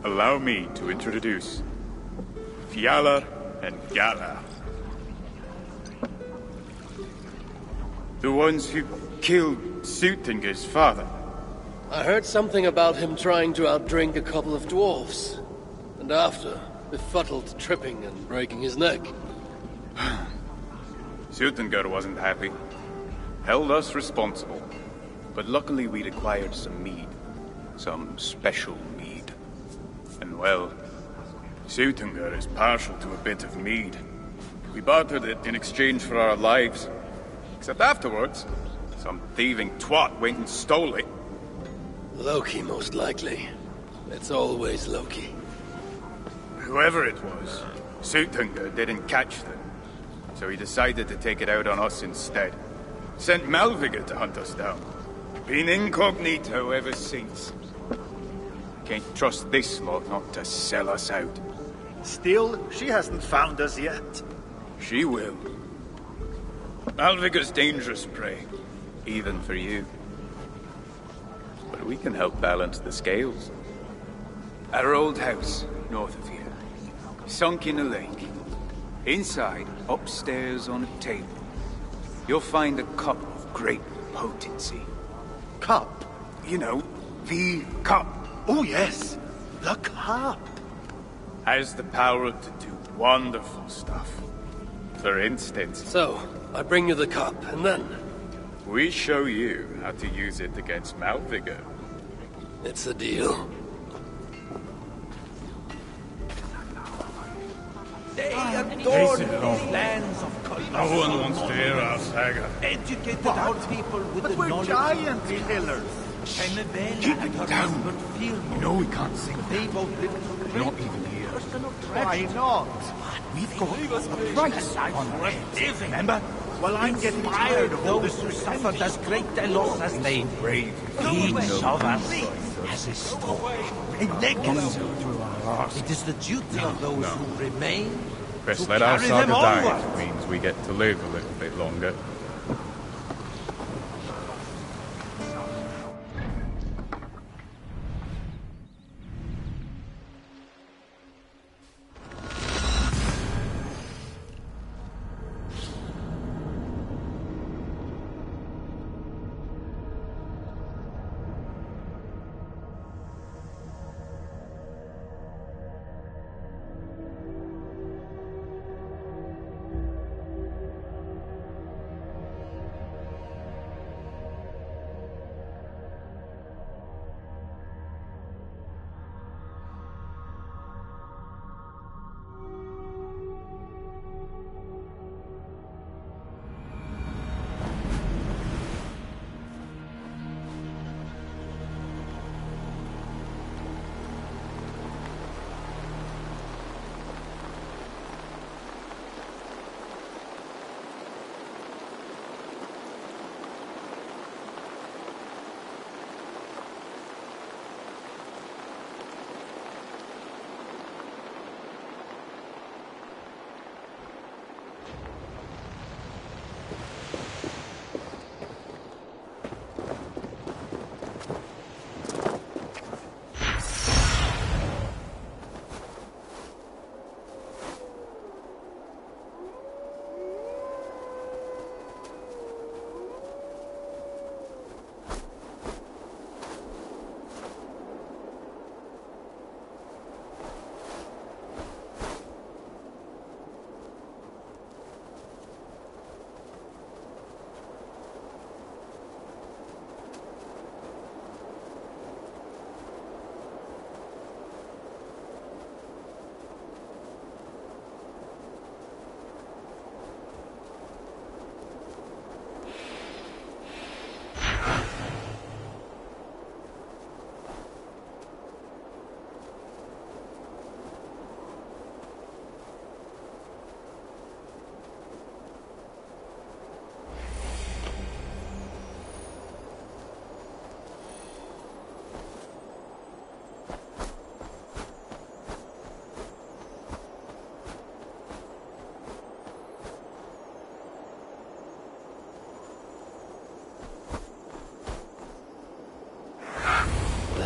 Speaker 11: Allow me to introduce Fjalar and Galar. The ones who killed Suttungr's father.
Speaker 1: I heard something about him trying to outdrink a couple of dwarves. And after, befuddled tripping and breaking his neck.
Speaker 11: Suttungr wasn't happy. Held us responsible. But luckily we'd acquired some mead. Some special mead. And well, Suttungr is partial to a bit of mead. We bartered it in exchange for our lives. Except afterwards, some thieving twat went and stole it.
Speaker 1: Loki, most likely. It's always Loki.
Speaker 11: Whoever it was, Suttungr didn't catch them. So he decided to take it out on us instead. Sent Malvigr to hunt us down. Been incognito ever since. Can't trust this lot not to sell us out.
Speaker 4: Still, she hasn't found us yet.
Speaker 11: She will. Malvigr's dangerous prey, even for you. But we can help balance the scales. Our old house, north of here, sunk in a lake. Inside, upstairs on a table, you'll find a cup of great potency.
Speaker 4: Cup?
Speaker 11: You know, the cup.
Speaker 4: Oh yes, the cup.
Speaker 11: Has the power to do wonderful stuff. For instance...
Speaker 1: So, I bring you the cup, and then...
Speaker 11: we show you how to use it against Malvigr.
Speaker 1: It's a deal.
Speaker 10: They adorn the lands of Colossus.
Speaker 7: No one wants to hear our saga.
Speaker 10: Educated our people with the
Speaker 4: We're
Speaker 10: knowledge
Speaker 4: giant
Speaker 10: of
Speaker 4: killers.
Speaker 10: Keep it down.
Speaker 7: You know we can't sing
Speaker 10: They both live
Speaker 7: not even here.
Speaker 4: Why not?
Speaker 10: We've got a price on it. Remember?
Speaker 4: Well, I'm getting
Speaker 10: Inspired
Speaker 4: tired of all
Speaker 10: those
Speaker 4: this
Speaker 10: who suffered as great a loss as they.
Speaker 7: Brave.
Speaker 10: Each of us has a story, a legacy. It is the duty of those who remain
Speaker 11: Chris,
Speaker 10: to
Speaker 11: let our
Speaker 10: carry
Speaker 11: saga
Speaker 10: them
Speaker 11: die.
Speaker 10: onward.
Speaker 11: It means we get to live a little bit longer.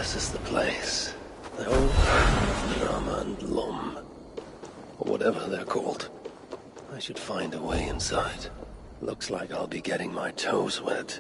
Speaker 1: this is the place. The old Drama and Lom. Or whatever they're called. I should find a way inside. Looks like I'll be getting my toes wet.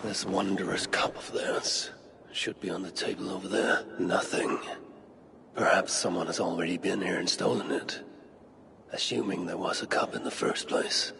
Speaker 1: This wondrous cup of theirs should be on the table over there. Nothing. Perhaps someone has already been here and stolen it. Assuming there was a cup in the first place.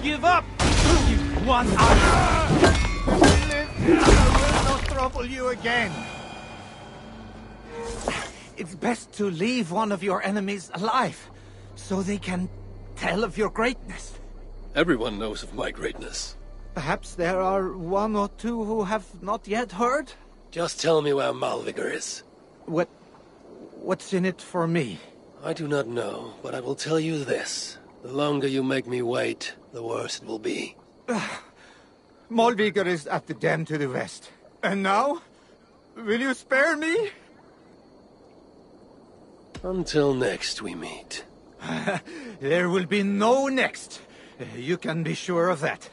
Speaker 10: Give up! You one-eyed! I will not trouble you again. It's best to leave one of your enemies alive, so they can tell of your greatness.
Speaker 1: Everyone knows of my greatness.
Speaker 10: Perhaps there are one or two who have not yet heard?
Speaker 1: Just tell me where Malvigor is.
Speaker 10: What's in it for me?
Speaker 1: I do not know, but I will tell you this. The longer you make me wait, the worse it will be.
Speaker 10: Malvigor is at the dam to the west. And now? Will you spare me?
Speaker 1: Until next we meet.
Speaker 10: There will be no next. You can be sure of that.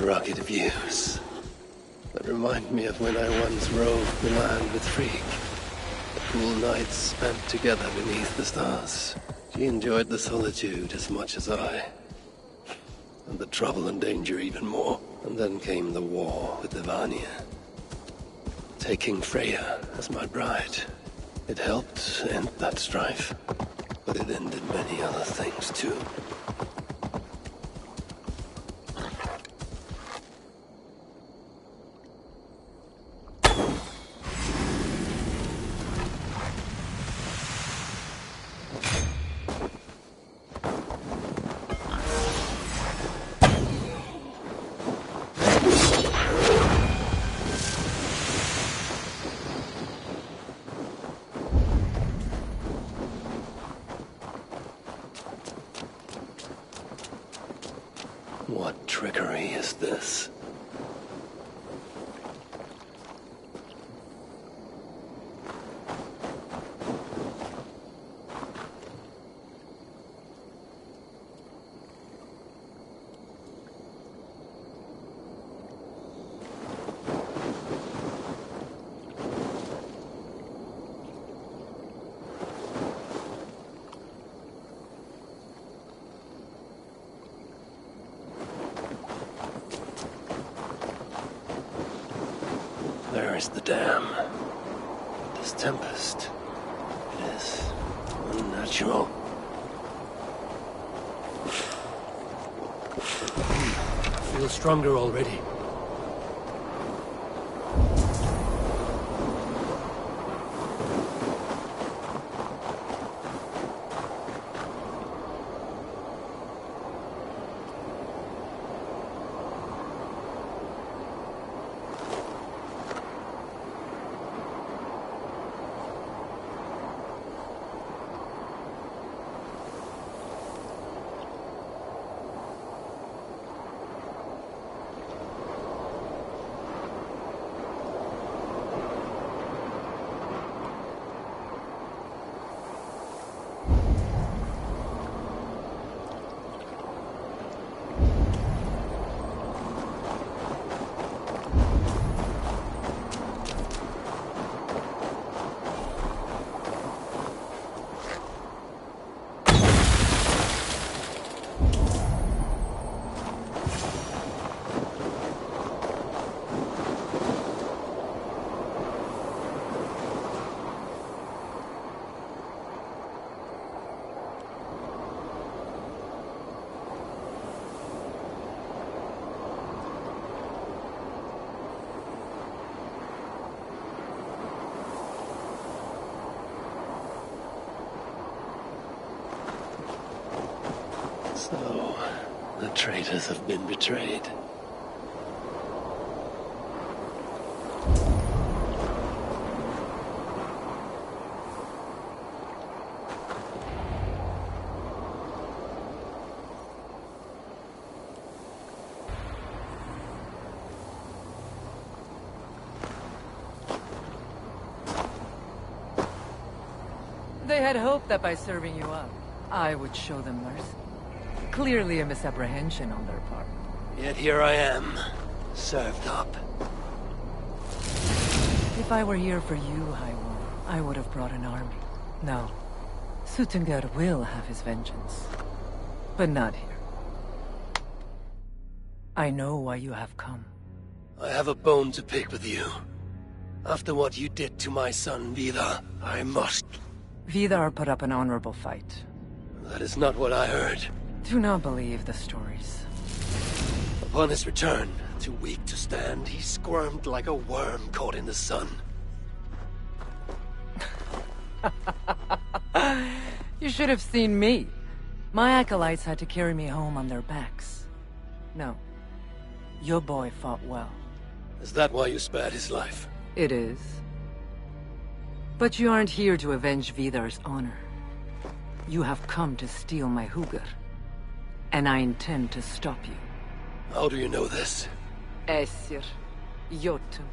Speaker 1: rocket views. But remind me of when I once roved the land with Frigg. The cool nights spent together beneath the stars. She enjoyed the solitude as much as I. And the trouble and danger even more. And then came the war with the Vanir. Taking Freya as my bride. It helped end that strife. But it ended many other things too. What trickery is this? There is the dam. This tempest. It is unnatural. I feel stronger already. So, the traitors have been betrayed.
Speaker 12: They had hoped that by serving you up, I would show them mercy. Clearly a misapprehension on their part.
Speaker 1: Yet here I am, served up.
Speaker 12: If I were here for you, Hyrule, I would have brought an army. No. Suttungr will have his vengeance. But not here. I know why you have come.
Speaker 1: I have a bone to pick with you. After what you did to my son, Vidar, I must...
Speaker 12: Vidar put up an honorable fight.
Speaker 1: That is not what I heard.
Speaker 12: Do not believe the stories.
Speaker 1: Upon his return, too weak to stand, he squirmed like a worm caught in the sun.
Speaker 12: You should have seen me. My acolytes had to carry me home on their backs. No. Your boy fought well.
Speaker 1: Is that why you spared his life?
Speaker 12: It is. But you aren't here to avenge Vidar's honor. You have come to steal my Hugr. And I intend to stop you.
Speaker 1: How do you know this?
Speaker 12: Aesir, Jotun.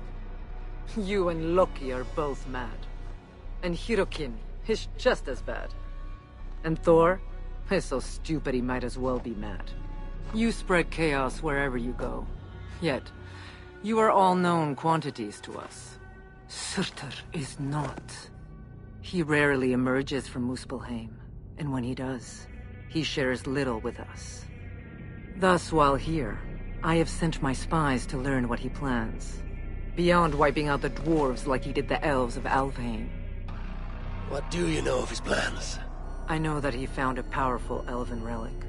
Speaker 12: You and Loki are both mad. And Hirokin is just as bad. And Thor is so stupid he might as well be mad. You spread chaos wherever you go. Yet, you are all known quantities to us. Surtur is not. He rarely emerges from Muspelheim, and when he does, he shares little with us. Thus, while here, I have sent my spies to learn what he plans. Beyond wiping out the dwarves like he did the elves of Alfheim.
Speaker 1: What do you know of his plans?
Speaker 12: I know that he found a powerful elven relic,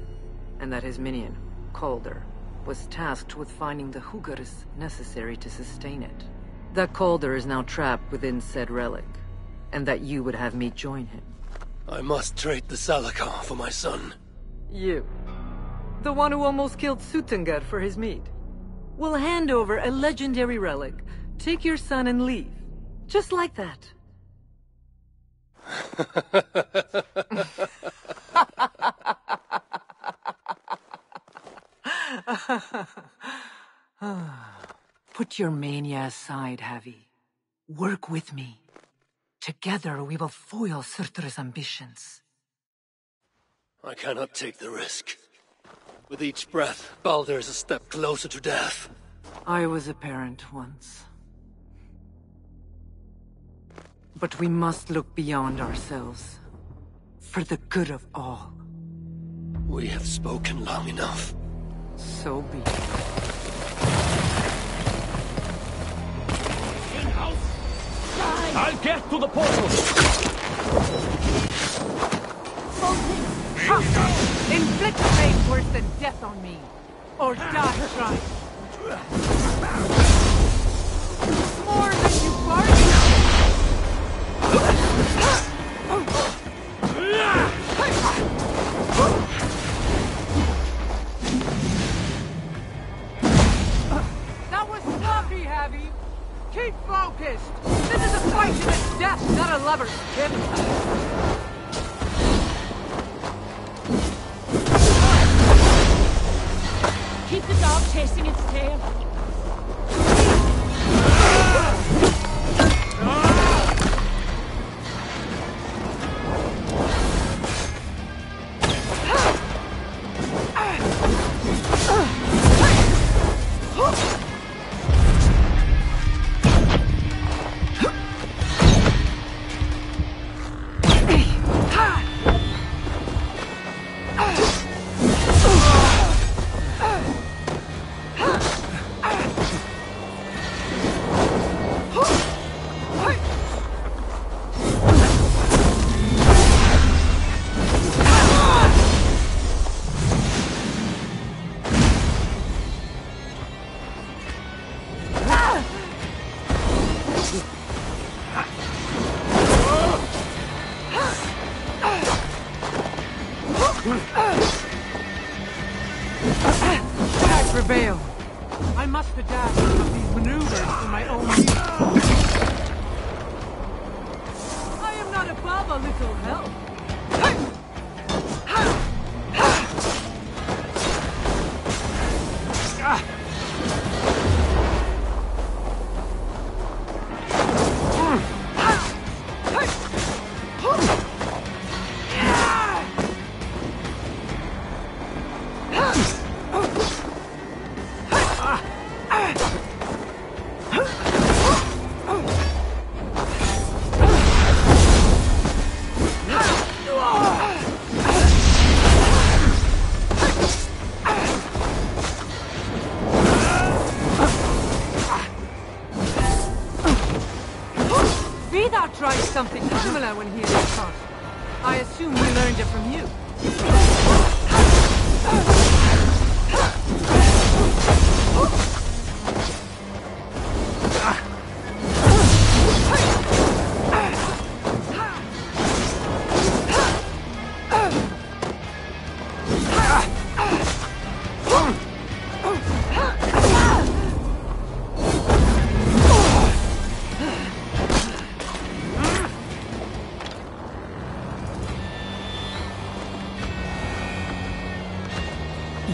Speaker 12: and that his minion, Calder, was tasked with finding the Hugrs necessary to sustain it. That Calder is now trapped within said relic, and that you would have me join him.
Speaker 1: I must trade the Salakar for my son.
Speaker 12: You? The one who almost killed Suttungr for his meat? We'll hand over a legendary relic, take your son and leave. Just like that. Put your mania aside, Havi. Work with me. Together we will foil Surtur's ambitions.
Speaker 1: I cannot take the risk. With each breath, Baldur is a step closer to death.
Speaker 12: I was a parent once. But we must look beyond ourselves. For the good of all.
Speaker 1: We have spoken long enough.
Speaker 12: So be it.
Speaker 3: I'll get to the portal!
Speaker 12: Inflict pain worse than death on me. Or die trying. More than you bargained. That was sloppy, Havi. Keep focused. This is a fight to the death, not a lover's tip.
Speaker 9: Keep the dog chasing its tail.
Speaker 12: I prevail. I must adapt some of these maneuvers for my own use. I am not above a little help. Vidar tried something similar when he was caught. I assume he learned it from you.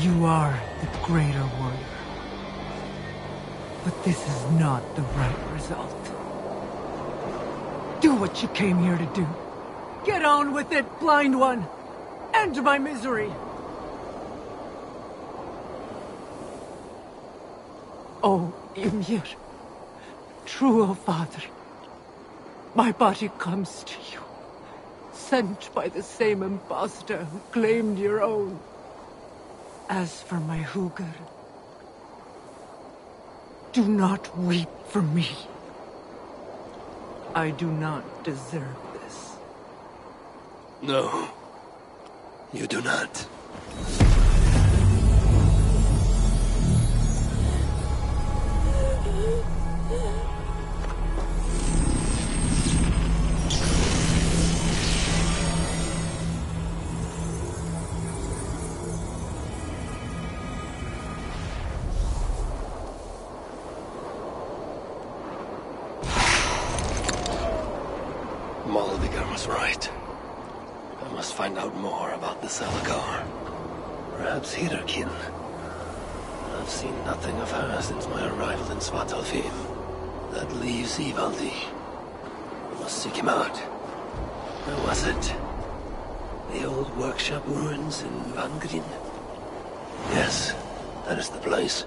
Speaker 12: You are the greater warrior. But this is not the right result. Do what you came here to do. Get on with it, blind one! End my misery! O Ymir, true, O Father, my body comes to you, sent by the same impostor who claimed your own. As for my Hugr, do not weep for me. I do not deserve this.
Speaker 1: No, you do not. Moldigar was right. I must find out more about the Salakar. Perhaps Hirarkin. I've seen nothing of her since my arrival in Svartalfheim. That leaves Ivaldi. I must seek him out. Where was it? The old workshop ruins in Vangrin? Yes, that is the place.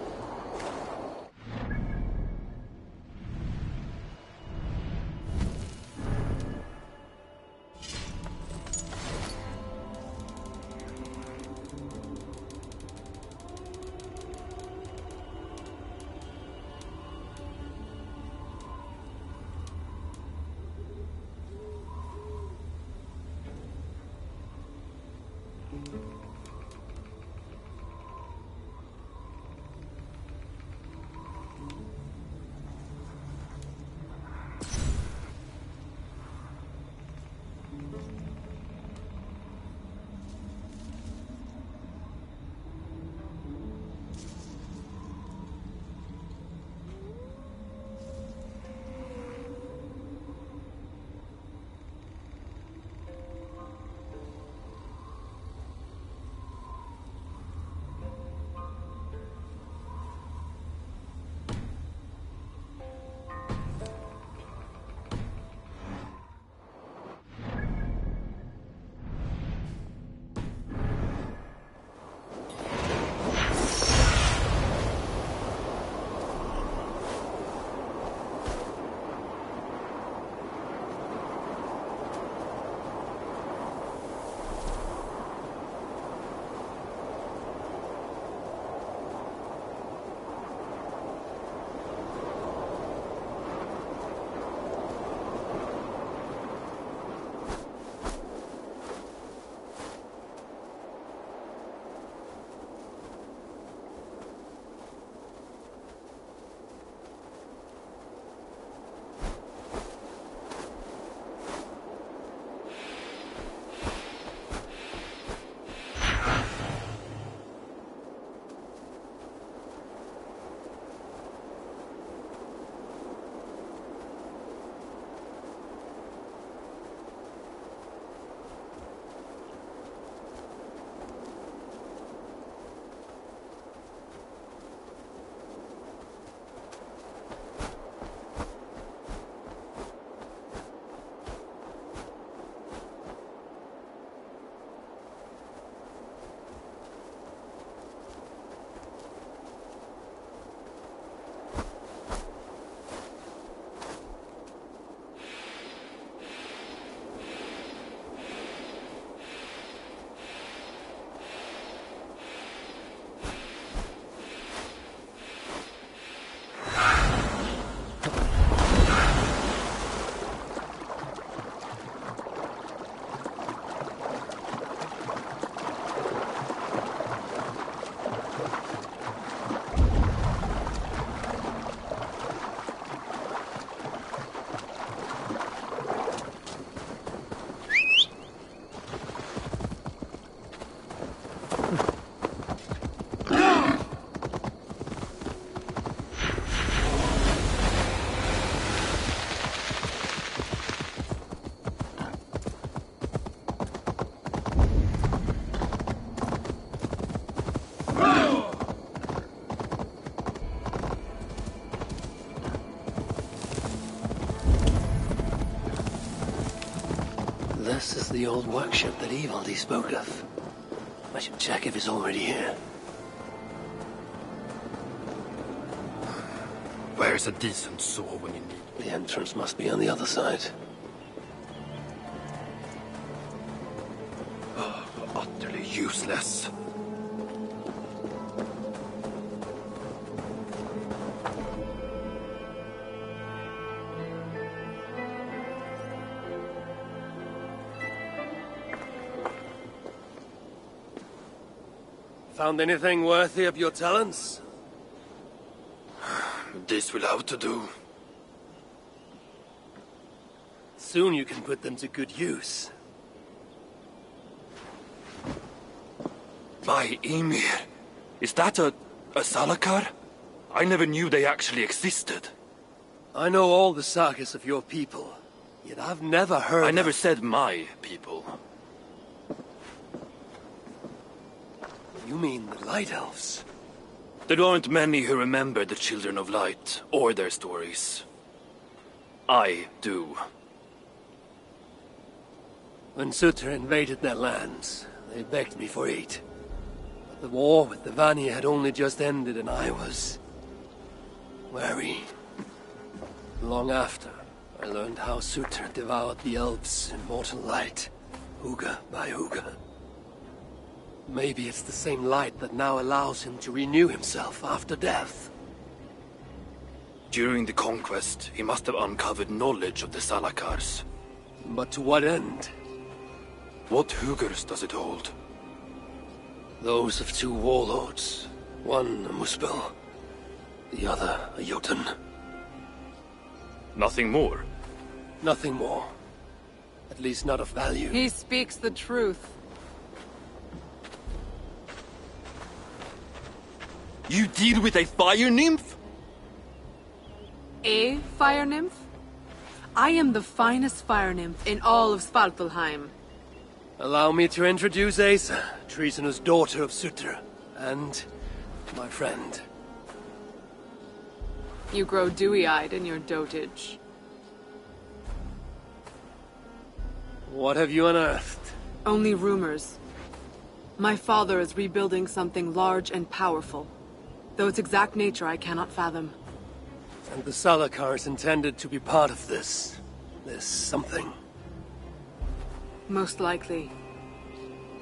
Speaker 1: This is the old workshop that Ivaldi spoke of. I should check if it's already here.
Speaker 8: Where's a decent saw when you need...
Speaker 1: The entrance must be on the other side.
Speaker 8: Oh, utterly useless.
Speaker 1: Found anything worthy of your talents?
Speaker 8: This will have to do.
Speaker 1: Soon you can put them to good use.
Speaker 8: By Ymir, is that a Salakar? I never knew they actually existed.
Speaker 1: I know all the sagas of your people, yet I've never heard
Speaker 8: I never said my people.
Speaker 1: You mean the Light Elves?
Speaker 8: There aren't many who remember the Children of Light, or their stories. I do.
Speaker 1: When Surtr invaded their lands, they begged me for aid. But the war with the Vanir had only just ended and I was... wary. Long after, I learned how Surtr devoured the elves in mortal light, Hugga by Hugga. Maybe it's the same light that now allows him to renew himself after death.
Speaker 8: During the conquest, he must have uncovered knowledge of the Salakars.
Speaker 1: But to what end?
Speaker 8: What Huggers does it hold?
Speaker 1: Those of two warlords. One a Muspel, the other a Jotun.
Speaker 8: Nothing more?
Speaker 1: Nothing more. At least not of value.
Speaker 5: He speaks the truth.
Speaker 8: You deal with a fire nymph?
Speaker 5: A fire nymph? I am the finest fire nymph in all of Svartalfheim.
Speaker 1: Allow me to introduce Asa, treasonous daughter of Surtr, and my friend.
Speaker 5: You grow dewy-eyed in your dotage.
Speaker 1: What have you unearthed?
Speaker 5: Only rumors. My father is rebuilding something large and powerful, though its exact nature I cannot fathom.
Speaker 1: And the Salakar is intended to be part of this something.
Speaker 5: Most likely.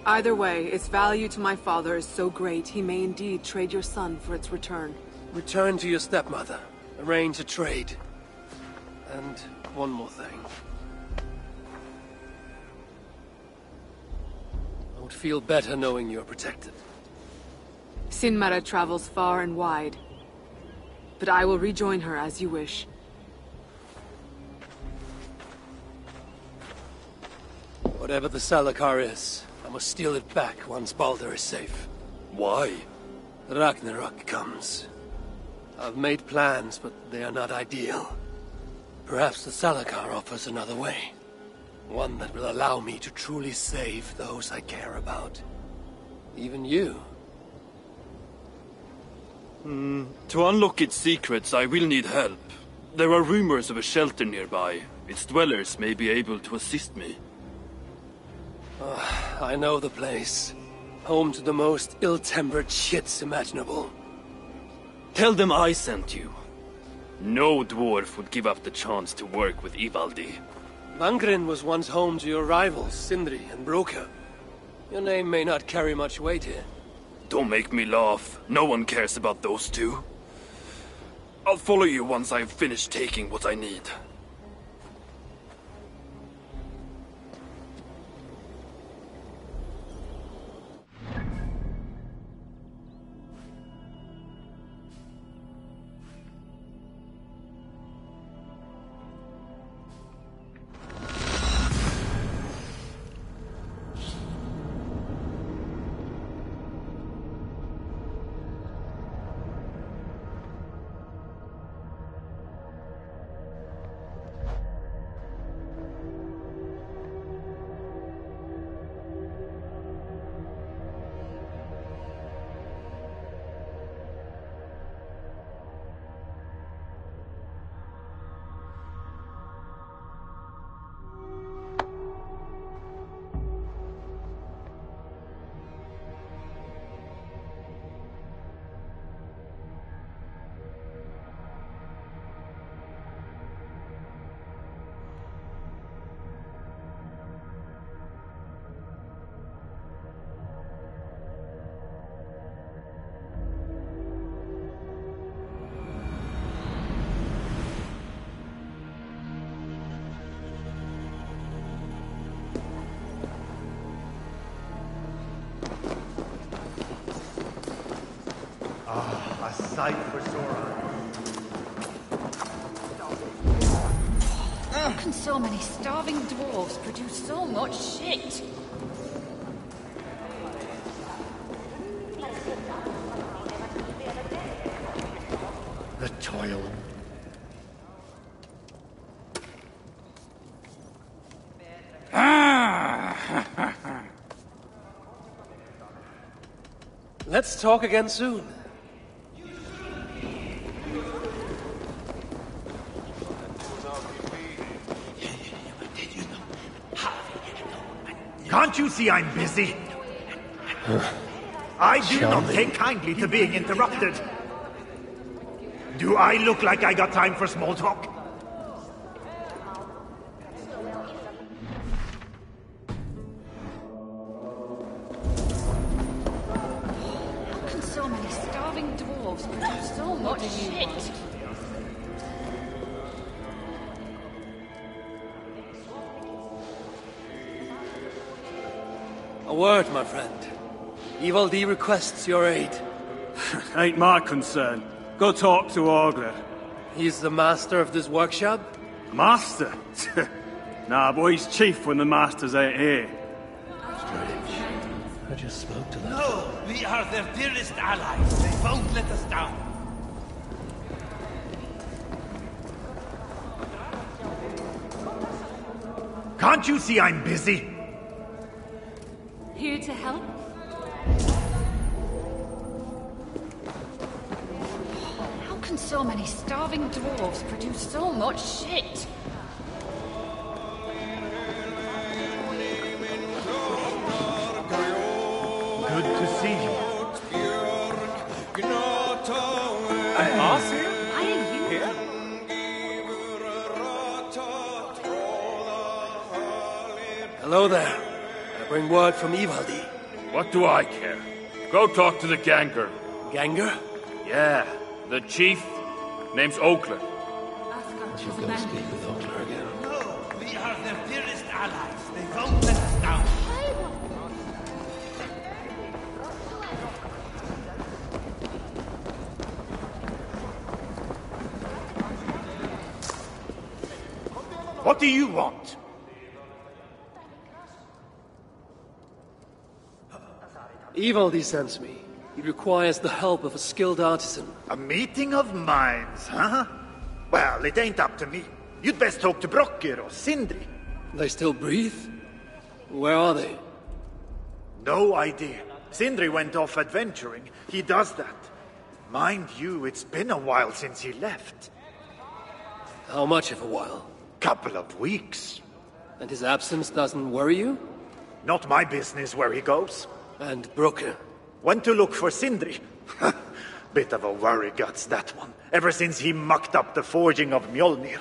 Speaker 5: Either way, its value to my father is so great he may indeed trade your son for its return.
Speaker 1: Return to your stepmother. Arrange a trade. And one more thing. I would feel better knowing you're protected.
Speaker 5: Sinmara travels far and wide. But I will rejoin her as you wish.
Speaker 1: Whatever the Salakar is, I must steal it back once Baldur is safe.
Speaker 8: Why?
Speaker 1: Ragnarok comes. I've made plans, but they are not ideal. Perhaps the Salakar offers another way. One that will allow me to truly save those I care about. Even you.
Speaker 8: To unlock its secrets, I will need help. There are rumors of a shelter nearby. Its dwellers may be able to assist me.
Speaker 1: I know the place. Home to the most ill-tempered shits imaginable.
Speaker 8: Tell them I sent you. No dwarf would give up the chance to work with Ivaldi.
Speaker 1: Vangrin was once home to your rivals, Sindri and Broka. Your name may not carry much weight here.
Speaker 8: Don't make me laugh. No one cares about those two. I'll follow you once I've finished taking what I need.
Speaker 10: sight for sore eyes.
Speaker 9: How can so many starving dwarves produce so much shit?
Speaker 10: The toil.
Speaker 1: Let's talk again soon.
Speaker 10: Can't you see I'm busy? I do not take kindly to being interrupted. Do I look like I got time for small talk?
Speaker 9: How can so many starving dwarves produce so much shit?
Speaker 1: A word, my friend. Ivaldi requests your aid.
Speaker 6: Ain't my concern. Go talk to Ogler.
Speaker 1: He's the master of this workshop?
Speaker 6: Master? Nah, boy, he's chief when the masters ain't here.
Speaker 1: Strange. I just spoke to them.
Speaker 4: No, we are their dearest allies. They won't let us down.
Speaker 10: Can't you see I'm busy?
Speaker 9: Here to help? How can so many starving dwarves produce so much shit?
Speaker 10: Good to see you.
Speaker 3: Marcy?
Speaker 9: Why are you
Speaker 3: Here?
Speaker 1: Hello there. I bring word from Ivaldi.
Speaker 2: What do I care? Go talk to the Ganger.
Speaker 1: Ganger?
Speaker 2: Yeah, the chief. Name's Oakler.
Speaker 1: You go speak with Oakler again.
Speaker 4: No, we are their dearest allies. They won't let us down.
Speaker 10: What do you want?
Speaker 1: Ivaldi sends me. He requires the help of a skilled artisan.
Speaker 10: A meeting of minds, huh? Well, it ain't up to me. You'd best talk to Brokkr or Sindri.
Speaker 1: They still breathe? Where are they?
Speaker 10: No idea. Sindri went off adventuring. He does that. Mind you, it's been a while since he left.
Speaker 1: How much of a while?
Speaker 10: Couple of weeks.
Speaker 1: And his absence doesn't worry you?
Speaker 10: Not my business where he goes.
Speaker 1: And Brokkr?
Speaker 10: Went to look for Sindri. Bit of a worry guts, that one. Ever since he mucked up the forging of Mjolnir.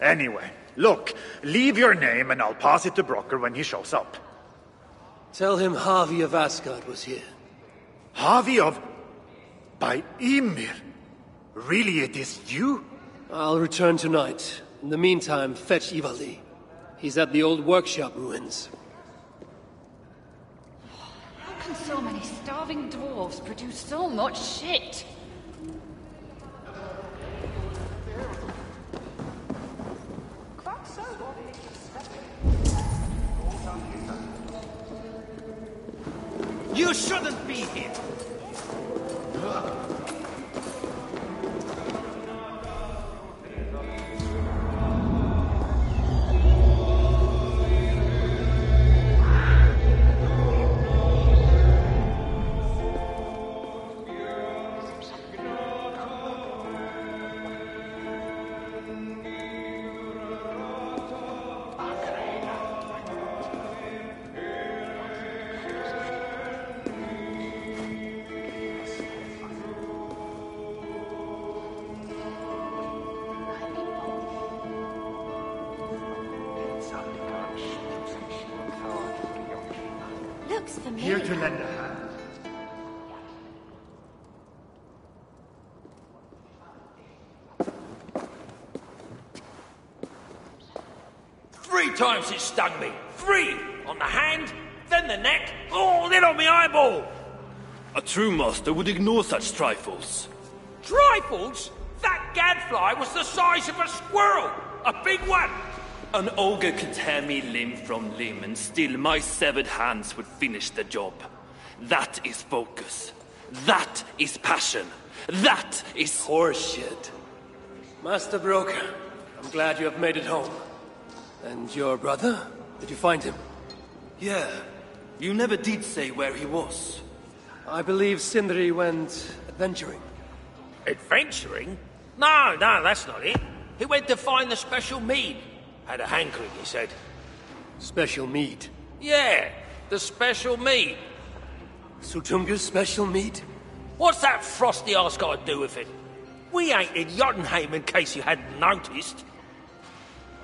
Speaker 10: Anyway, look, leave your name and I'll pass it to Brokkr when he shows up.
Speaker 1: Tell him Havi of Asgard was here.
Speaker 10: Havi of... by Ymir? Really, it is you?
Speaker 1: I'll return tonight. In the meantime, fetch Ivaldi. He's at the old workshop ruins.
Speaker 9: How can so many starving dwarves produce so much shit?
Speaker 4: You shouldn't be here.
Speaker 9: Looks familiar.
Speaker 10: Here to lend a hand.
Speaker 4: Three times it stung me. 3! On the hand, then the neck, oh, then on my eyeball.
Speaker 3: A true master would ignore such trifles.
Speaker 4: Trifles? That gadfly was the size of a squirrel! A big one!
Speaker 3: An ogre could tear me limb from limb, and still my severed hands would finish the job. That is focus. That is passion. That is
Speaker 1: horseshit. Master Broker, I'm glad you have made it home. And your brother? Did you find him?
Speaker 3: Yeah. You never did say where he was.
Speaker 1: I believe Sindri went adventuring.
Speaker 4: Adventuring? No, that's not it. He went to find the special mead. Had a hankering, he said.
Speaker 1: Special mead?
Speaker 4: Yeah, the special mead.
Speaker 1: Sutunga's special mead?
Speaker 4: What's that frosty arse got to do with it? We ain't in Jotunheim, in case you hadn't noticed.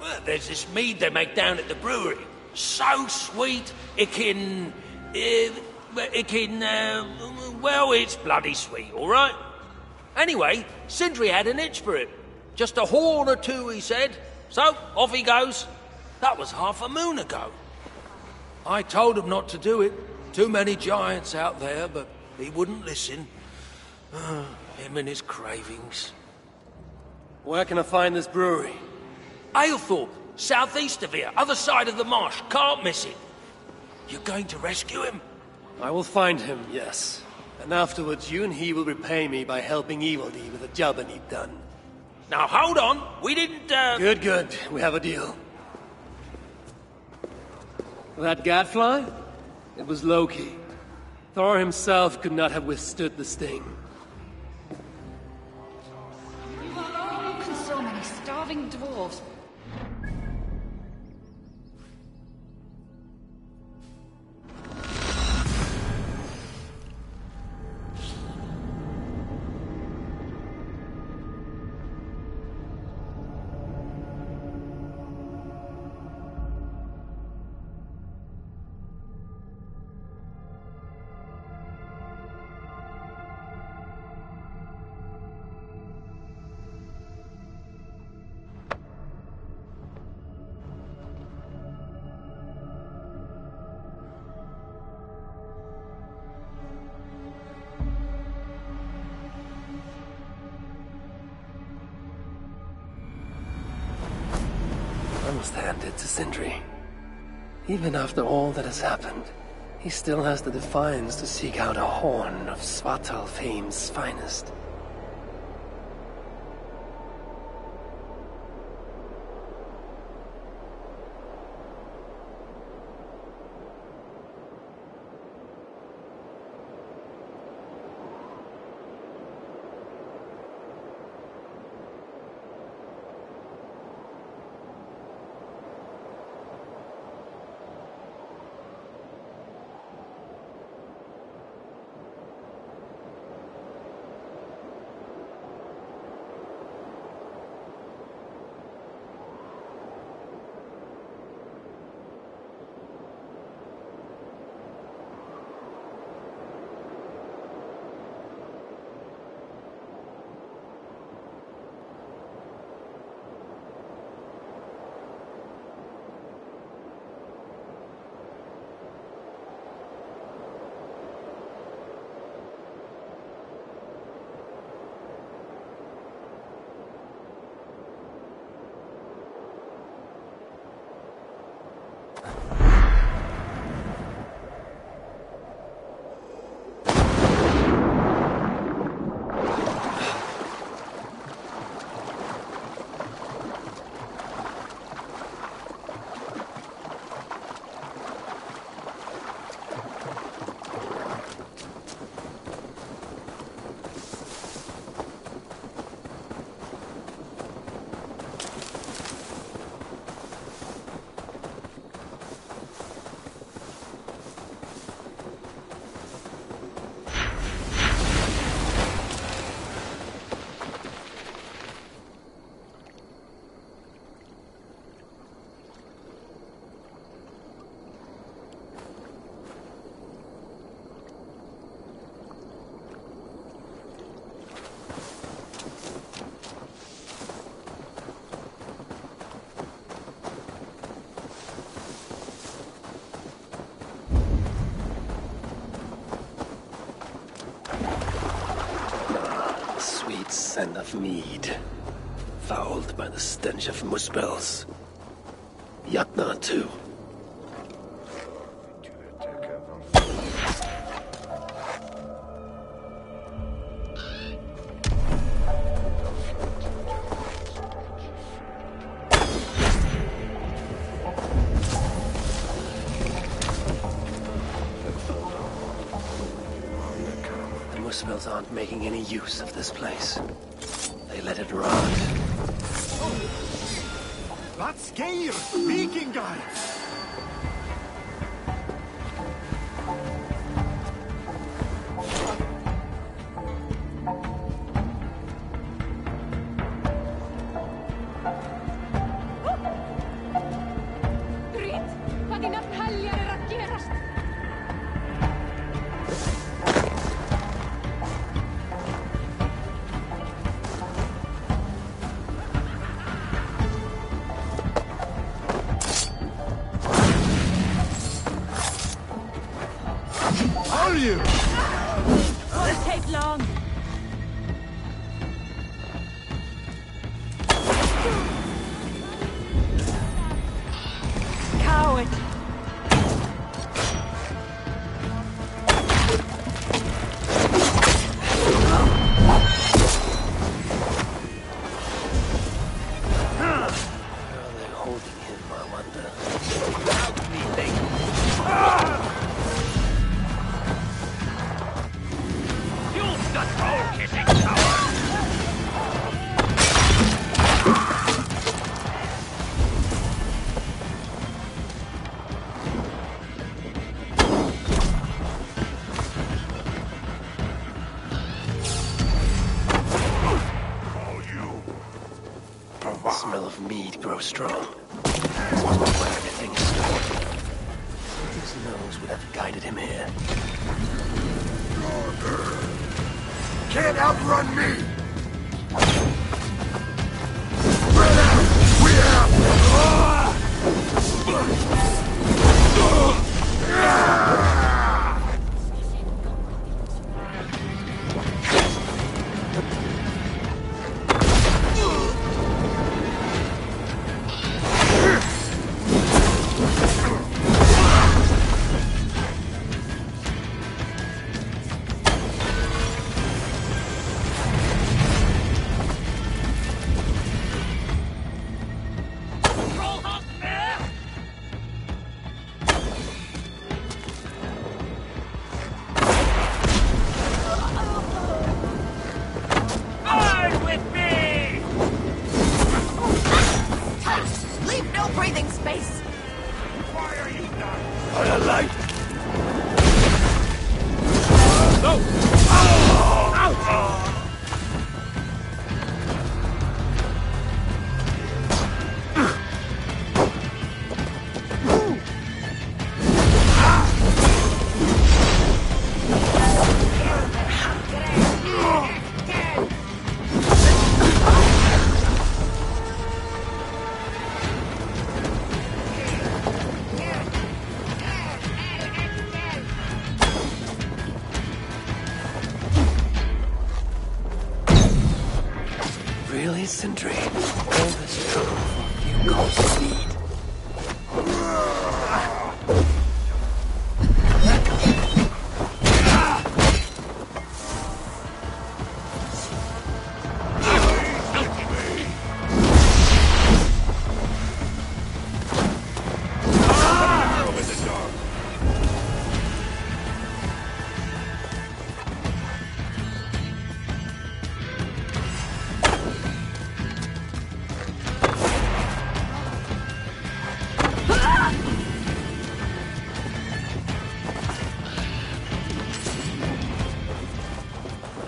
Speaker 4: Well, there's this mead they make down at the brewery. So sweet, well, it's bloody sweet, all right? Anyway, Sindri had an itch for it. Just a horn or two, he said. So, off he goes. That was half a moon ago. I told him not to do it. Too many giants out there, but he wouldn't listen. Him and his cravings.
Speaker 1: Where can I find this brewery?
Speaker 4: Aylthorpe, southeast of here, other side of the marsh. Can't miss it. You're going to rescue him?
Speaker 1: I will find him, yes. And afterwards, you and he will repay me by helping Evildee with the job I need done.
Speaker 4: Now, hold on. We didn't,
Speaker 1: Good. We have a deal. That gadfly? It was Loki. Thor himself could not have withstood the sting.
Speaker 9: How can so many starving dwarves...
Speaker 1: I must hand it to Sindri. Even after all that has happened, he still has the defiance to seek out a horn of Svartalfheim's finest. scent of mead, fouled by the stench of Muspel's. Jotnar, too. Muspels aren't making any use of this place. They let it rot.
Speaker 7: That's Geir, Viking guy.
Speaker 9: Won't take long. Coward.
Speaker 1: The smell of mead grows strong. This must be where everything is stored. His nose would have guided him here.
Speaker 8: Can't outrun me!
Speaker 1: Really, Sindri? All this trouble for a few cups of mead?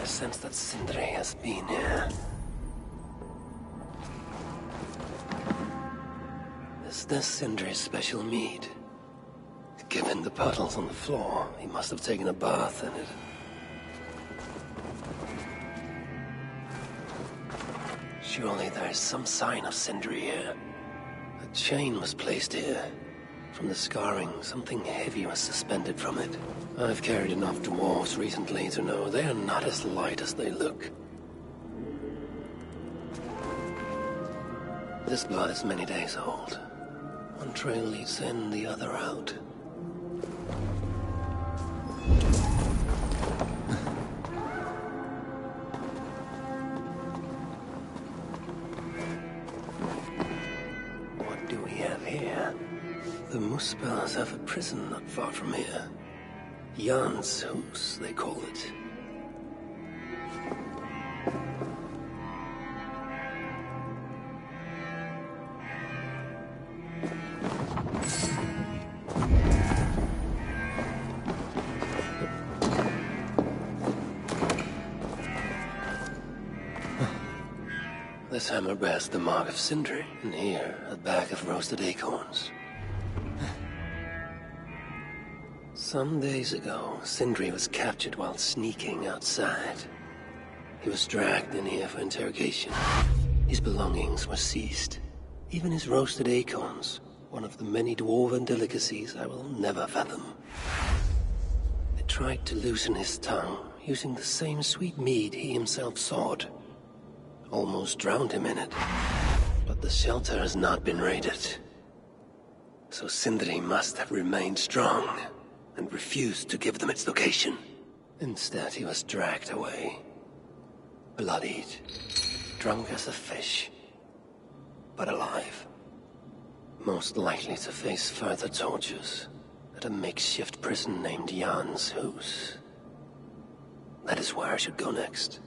Speaker 1: Sense that Sindri has been here. Is this Sindri's special mead? Given the puddles on the floor, he must have taken a bath in it. Surely there is some sign of Sindri here. A chain was placed here. From the scarring, something heavy was suspended from it. I've carried enough dwarves recently to know they are not as light as they look. This blood is many days old. One trail leads in, the other out. What do we have here? The Muspels have a prison not far from here. Jan's Hus, they call it. This hammer bears the mark of Sindri, and here, a bag of roasted acorns. Some days ago, Sindri was captured while sneaking outside. He was dragged in here for interrogation. His belongings were seized. Even his roasted acorns, one of the many dwarven delicacies I will never fathom. They tried to loosen his tongue, using the same sweet mead he himself sought. Almost drowned him in it. But the shelter has not been raided. So Sindri must have remained strong and refused to give them its location. Instead, he was dragged away. Bloodied, drunk as a fish, but alive. Most likely to face further tortures at a makeshift prison named Jan's Hus. That is where I should go next.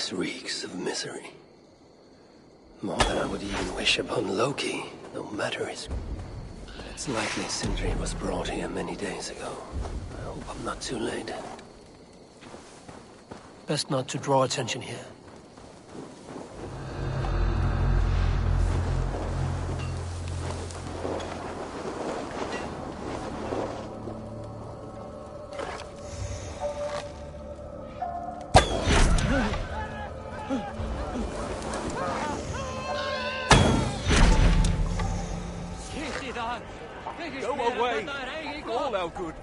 Speaker 1: place reeks of misery. More than I would even wish upon Loki, no matter his... It's likely Sindri was brought here many days ago. I hope I'm not too late.
Speaker 4: Best not to draw attention here.
Speaker 13: Go away! All our good.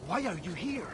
Speaker 8: Why are you here?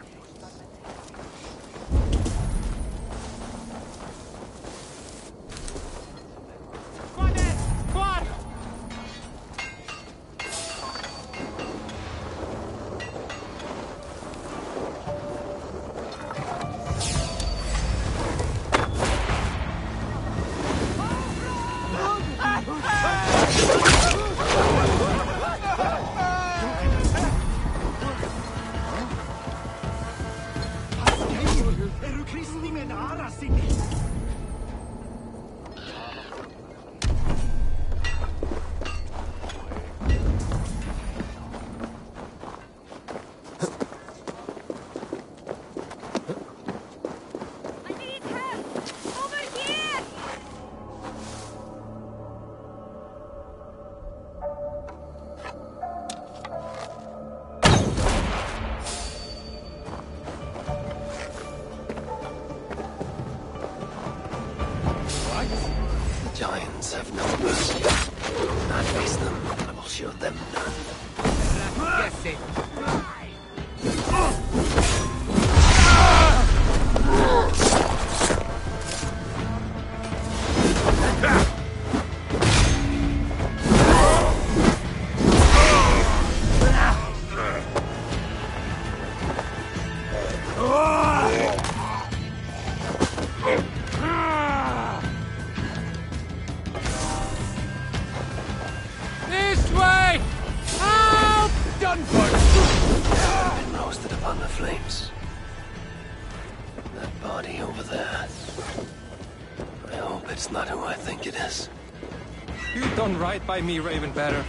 Speaker 1: Giants have no mercy. When I face them, I will show them none.
Speaker 13: This way! Help! Done for!
Speaker 1: Been roasted upon the flames. That body over there. I hope it's not who I think it is.
Speaker 13: You've done right by me, Ravenbearer.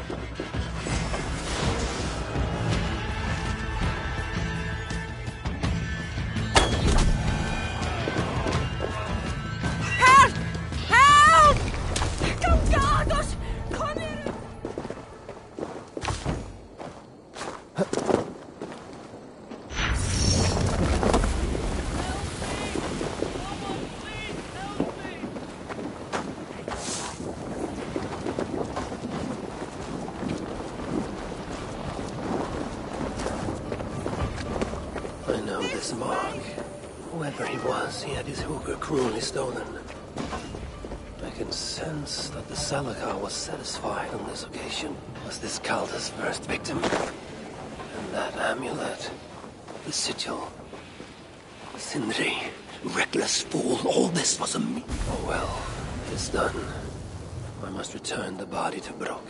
Speaker 9: Help! Help! Congados! Come here!
Speaker 1: I know this mark. Whoever he was, he had his hooker cruelly stolen. I can sense that the Salakar was satisfied on this occasion. Was this Kalda's first victim? And that amulet, the sigil, Sindri, reckless fool, all this was a me. Oh well, it's done. I must return the body to Brok.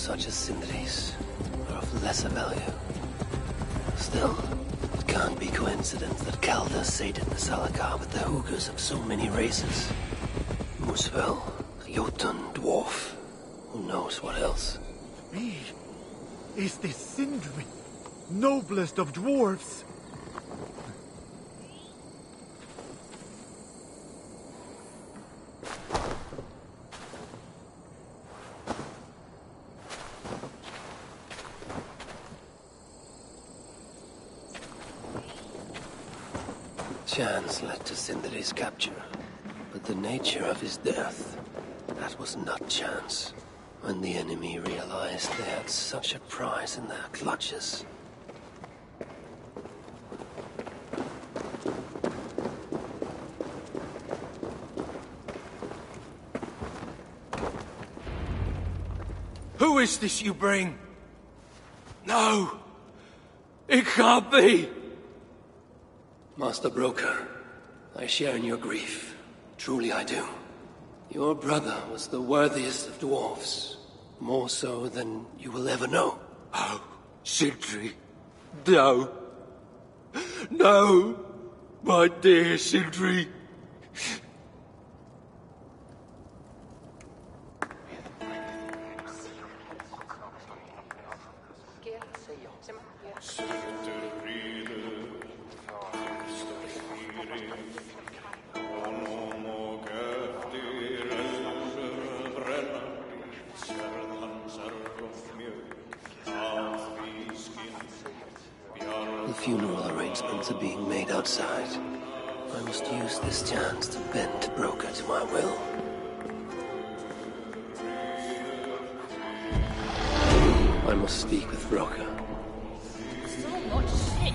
Speaker 1: such as Sindri's are of lesser value. Still, it can't be coincidence that Calder sated the Salakar with the Hoogers of so many races. Muspel, Jotun, Dwarf, who knows what else.
Speaker 14: Is this Sindri, noblest of dwarves?
Speaker 1: Chance led to Sindri's capture, but the nature of his death, that was not chance. When the enemy realized they had such a prize in their clutches.
Speaker 4: Who is this you bring? No! It can't be!
Speaker 1: Master Broker, I share in your grief. Truly I do. Your brother was the worthiest of dwarves. More so than you will ever know.
Speaker 4: Oh, Sindri. No. No! My dear Sindri.
Speaker 1: The funeral arrangements are being made outside. I must use this chance to bend Broker to my will. I must speak with Broker.
Speaker 9: So much shit.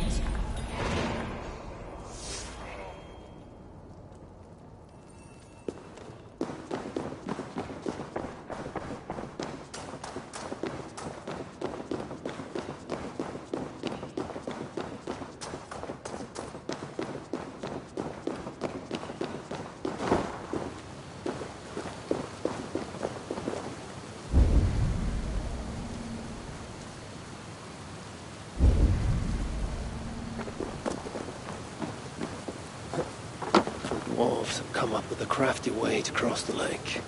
Speaker 1: Dwarves have come up with a crafty way to cross the lake.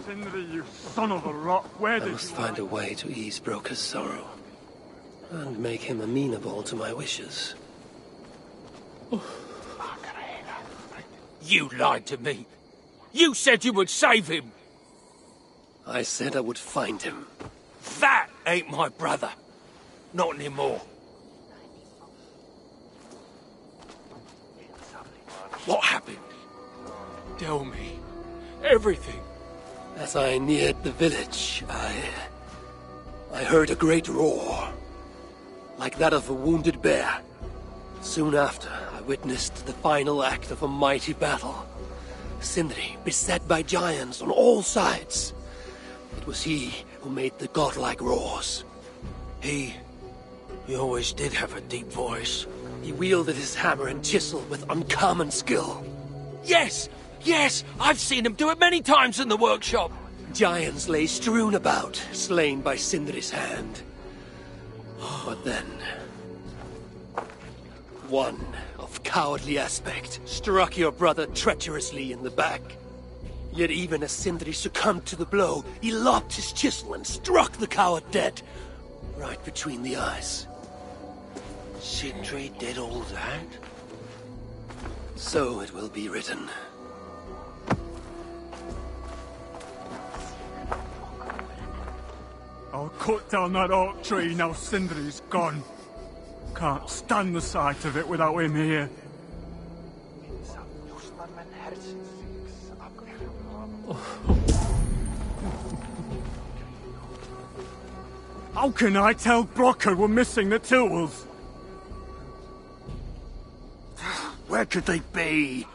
Speaker 6: Sindri, you son of a rock, where did
Speaker 1: I must find a way to ease Broker's sorrow. And make him amenable to my wishes.
Speaker 4: You lied to me. You said you would save him.
Speaker 1: I said I would find him.
Speaker 4: That ain't my brother. Not anymore. What happened? Tell me. Everything.
Speaker 1: As I neared the village, I heard a great roar. Like that of a wounded bear. Soon after, I witnessed the final act of a mighty battle. Sindri beset by giants on all sides. It was he who made the godlike roars.
Speaker 4: He always did have a deep voice.
Speaker 1: He wielded his hammer and chisel with uncommon skill.
Speaker 4: Yes! Yes! I've seen him do it many times in the workshop!
Speaker 1: Giants lay strewn about, slain by Sindri's hand. But then... one of cowardly aspect struck your brother treacherously in the back. Yet even as Sindri succumbed to the blow, he lobbed his chisel and struck the coward dead, right between the eyes.
Speaker 4: Sindri did all that?
Speaker 1: So it will be written.
Speaker 6: I'll cut down that oak tree now Sindri's gone. Can't stand the sight of it without him here. How can I tell Brocker we're missing the tools?
Speaker 8: Where could they be?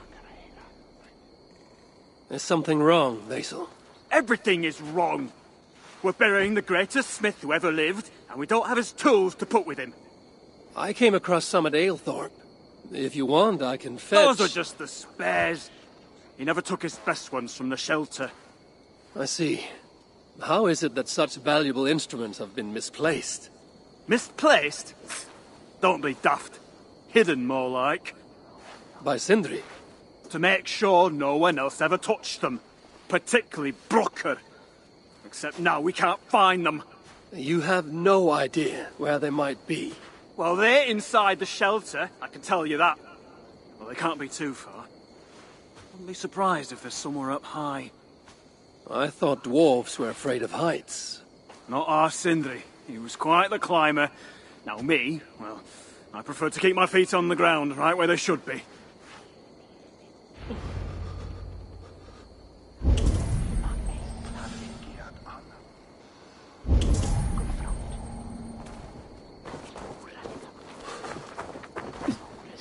Speaker 1: There's something wrong, Vasil.
Speaker 6: Everything is wrong. We're burying the greatest smith who ever lived, and we don't have his tools to put with him.
Speaker 1: I came across some at Aylthorpe. If you want, I can fetch...
Speaker 6: Those are just the spares. He never took his best ones from the shelter.
Speaker 1: I see. How is it that such valuable instruments have been misplaced?
Speaker 6: Misplaced? Don't be daft. Hidden, more like.
Speaker 1: By Sindri?
Speaker 6: To make sure no one else ever touched them. Particularly Brocker. Except now we can't find them.
Speaker 1: You have no idea where they might be.
Speaker 6: Well, they're inside the shelter, I can tell you that. Well, they can't be too far. Wouldn't be surprised if they're somewhere up high.
Speaker 1: I thought dwarves were afraid of heights.
Speaker 6: Not our Sindri. He was quite the climber. Now me, well, I prefer to keep my feet on the ground, right where they should be.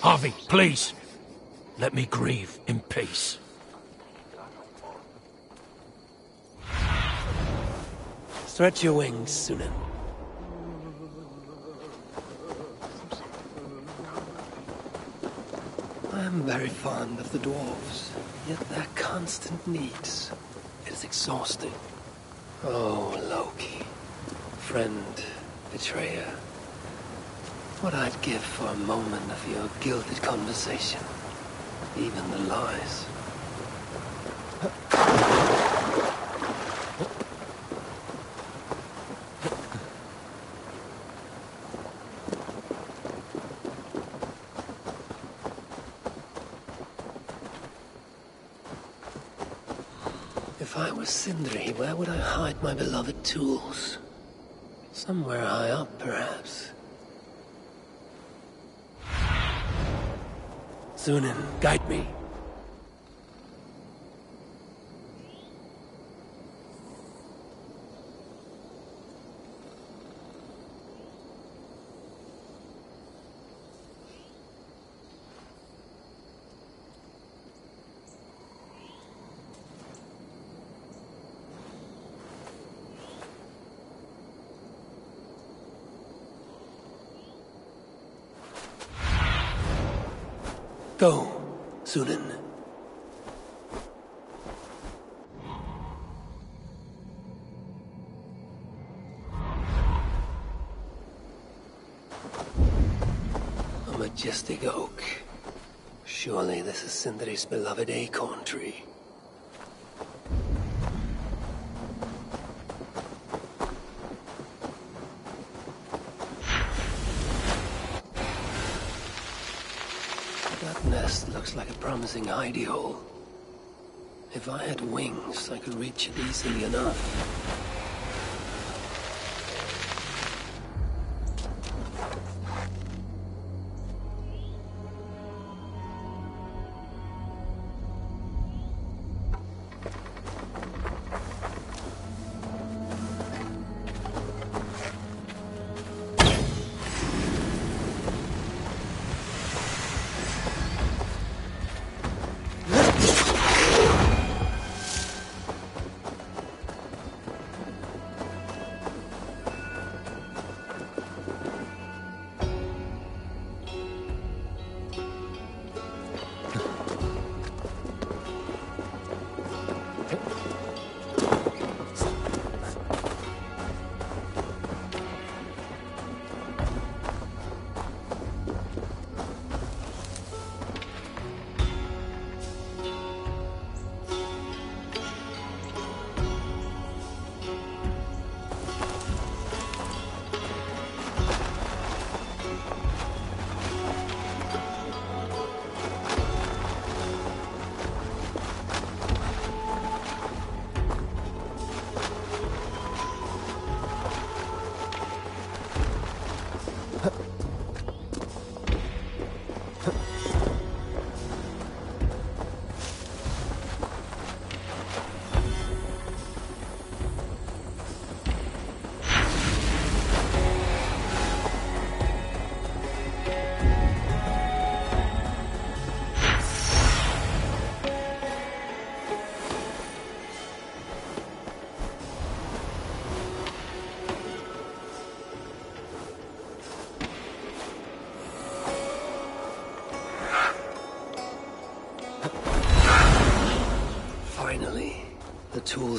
Speaker 4: Harvey, please. Let me grieve in peace.
Speaker 1: Stretch your wings, Sunan. I am very fond of the dwarves, yet their constant needs. It is exhausting. Oh, Loki. Friend, betrayer. What I'd give for a moment of your gilded conversation. Even the lies. If I was Sindri, where would I hide my beloved tools? Somewhere high up, perhaps. Sunan, guide me. Go, Sunan. A majestic oak. Surely this is Sindri's beloved acorn tree. That nest looks like a promising hidey hole. If I had wings, I could reach it easily enough.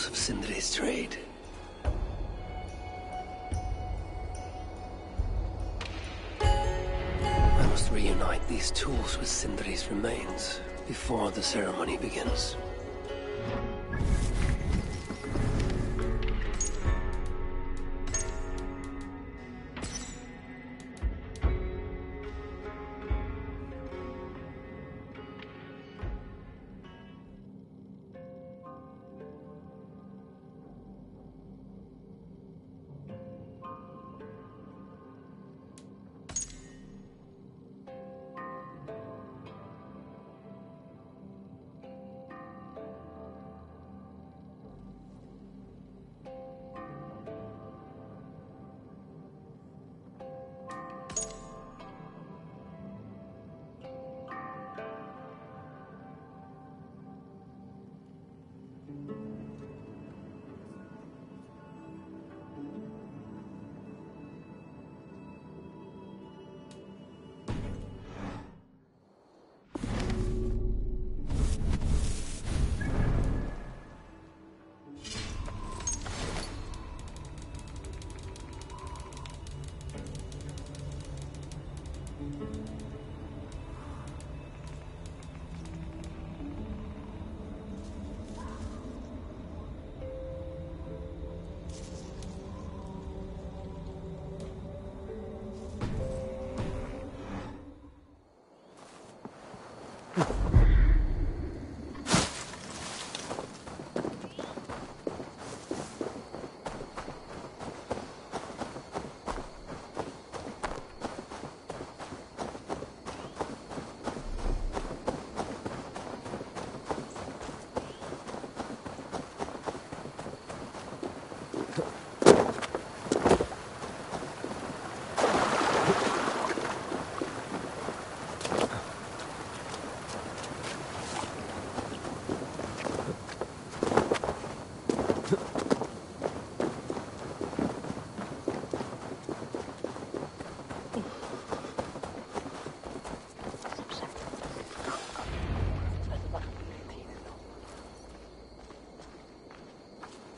Speaker 1: tools of Sindri's trade. I must reunite these tools with Sindri's remains before the ceremony begins.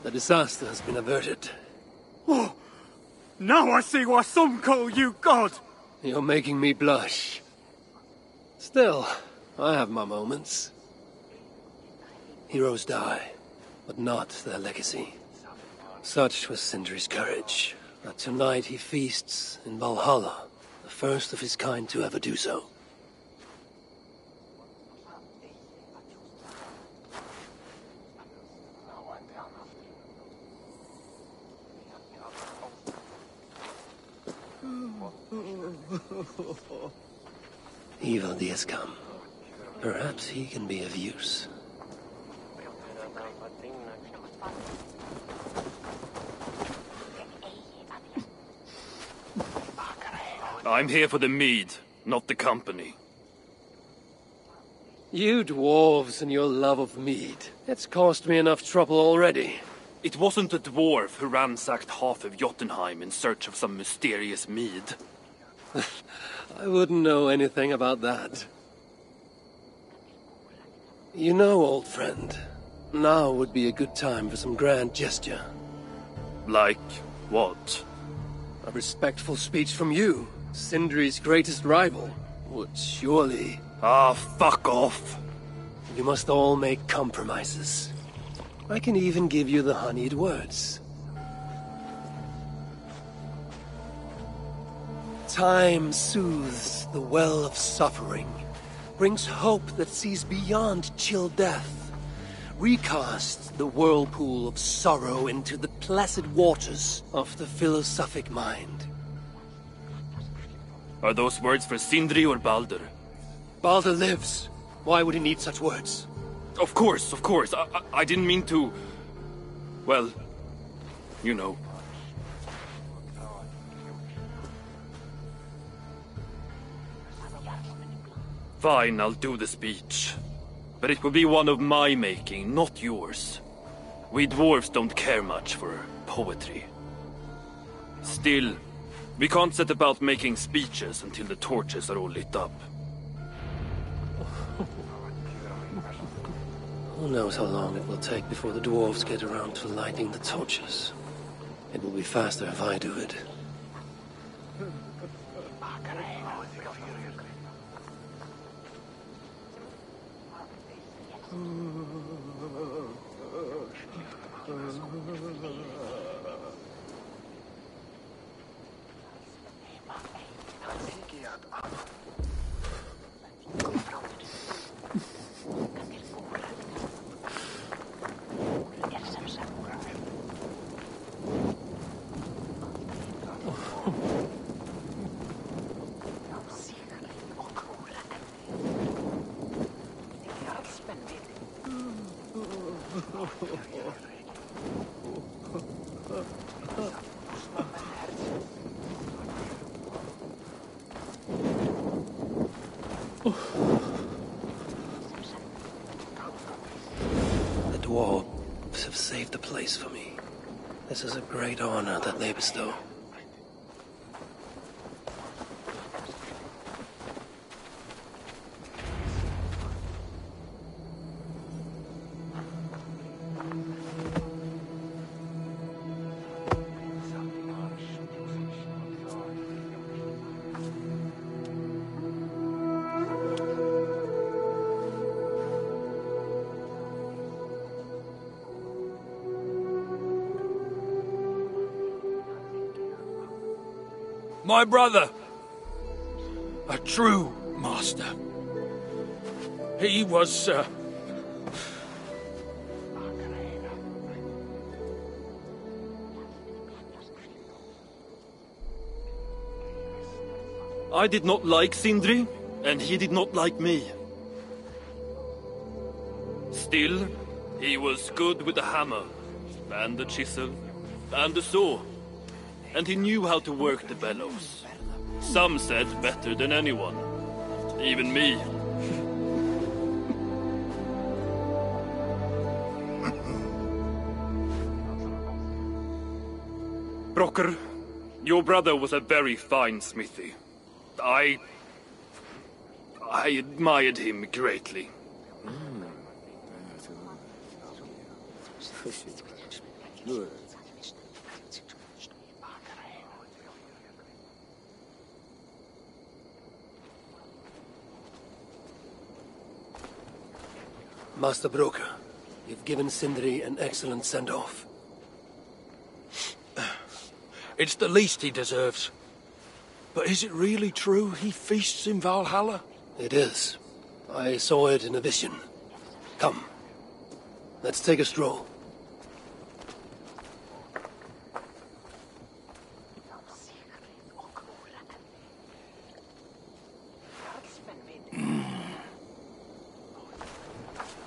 Speaker 1: The disaster has been averted.
Speaker 6: Oh, now I see why some call you God!
Speaker 1: You're making me blush. Still, I have my moments. Heroes die, but not their legacy. Such was Sindri's courage, that tonight he feasts in Valhalla, the first of his kind to ever do so. Ivaldi has come. Perhaps he can be of use.
Speaker 3: I'm here for the mead, not the company.
Speaker 1: You dwarves and your love of mead. It's caused me enough trouble already.
Speaker 3: It wasn't a dwarf who ransacked half of Jotunheim in search of some mysterious mead.
Speaker 1: I wouldn't know anything about that. You know, old friend, now would be a good time for some grand gesture.
Speaker 3: Like what?
Speaker 1: A respectful speech from you, Sindri's greatest rival, would surely...
Speaker 3: Ah, fuck off!
Speaker 1: You must all make compromises. I can even give you the honeyed words. Time soothes the well of suffering, brings hope that sees beyond chill death, recasts the whirlpool of sorrow into the placid waters of the philosophic mind.
Speaker 3: Are those words for Sindri or Baldur?
Speaker 1: Baldur lives. Why would he need such words?
Speaker 3: Of course. I didn't mean to... Well, you know. Fine, I'll do the speech. But it will be one of my making, not yours. We dwarves don't care much for poetry. Still, we can't set about making speeches until the torches are all lit up.
Speaker 1: Who knows how long it will take before the dwarves get around to lighting the torches. It will be faster if I do it. The dwarves have saved the place for me. This is a great honor that they bestow.
Speaker 4: My brother. A true master. He was,
Speaker 3: I did not like Sindri, and he did not like me. Still, he was good with the hammer, and the chisel, and the saw. And he knew how to work the bellows. Some said better than anyone. Even me. Brokkr, your brother was a very fine smithy. I admired him greatly.
Speaker 1: Master Brokkr, you've given Sindri an excellent send-off.
Speaker 4: It's the least he deserves. But is it really true he feasts in Valhalla?
Speaker 1: It is. I saw it in a vision. Come. Let's take a stroll.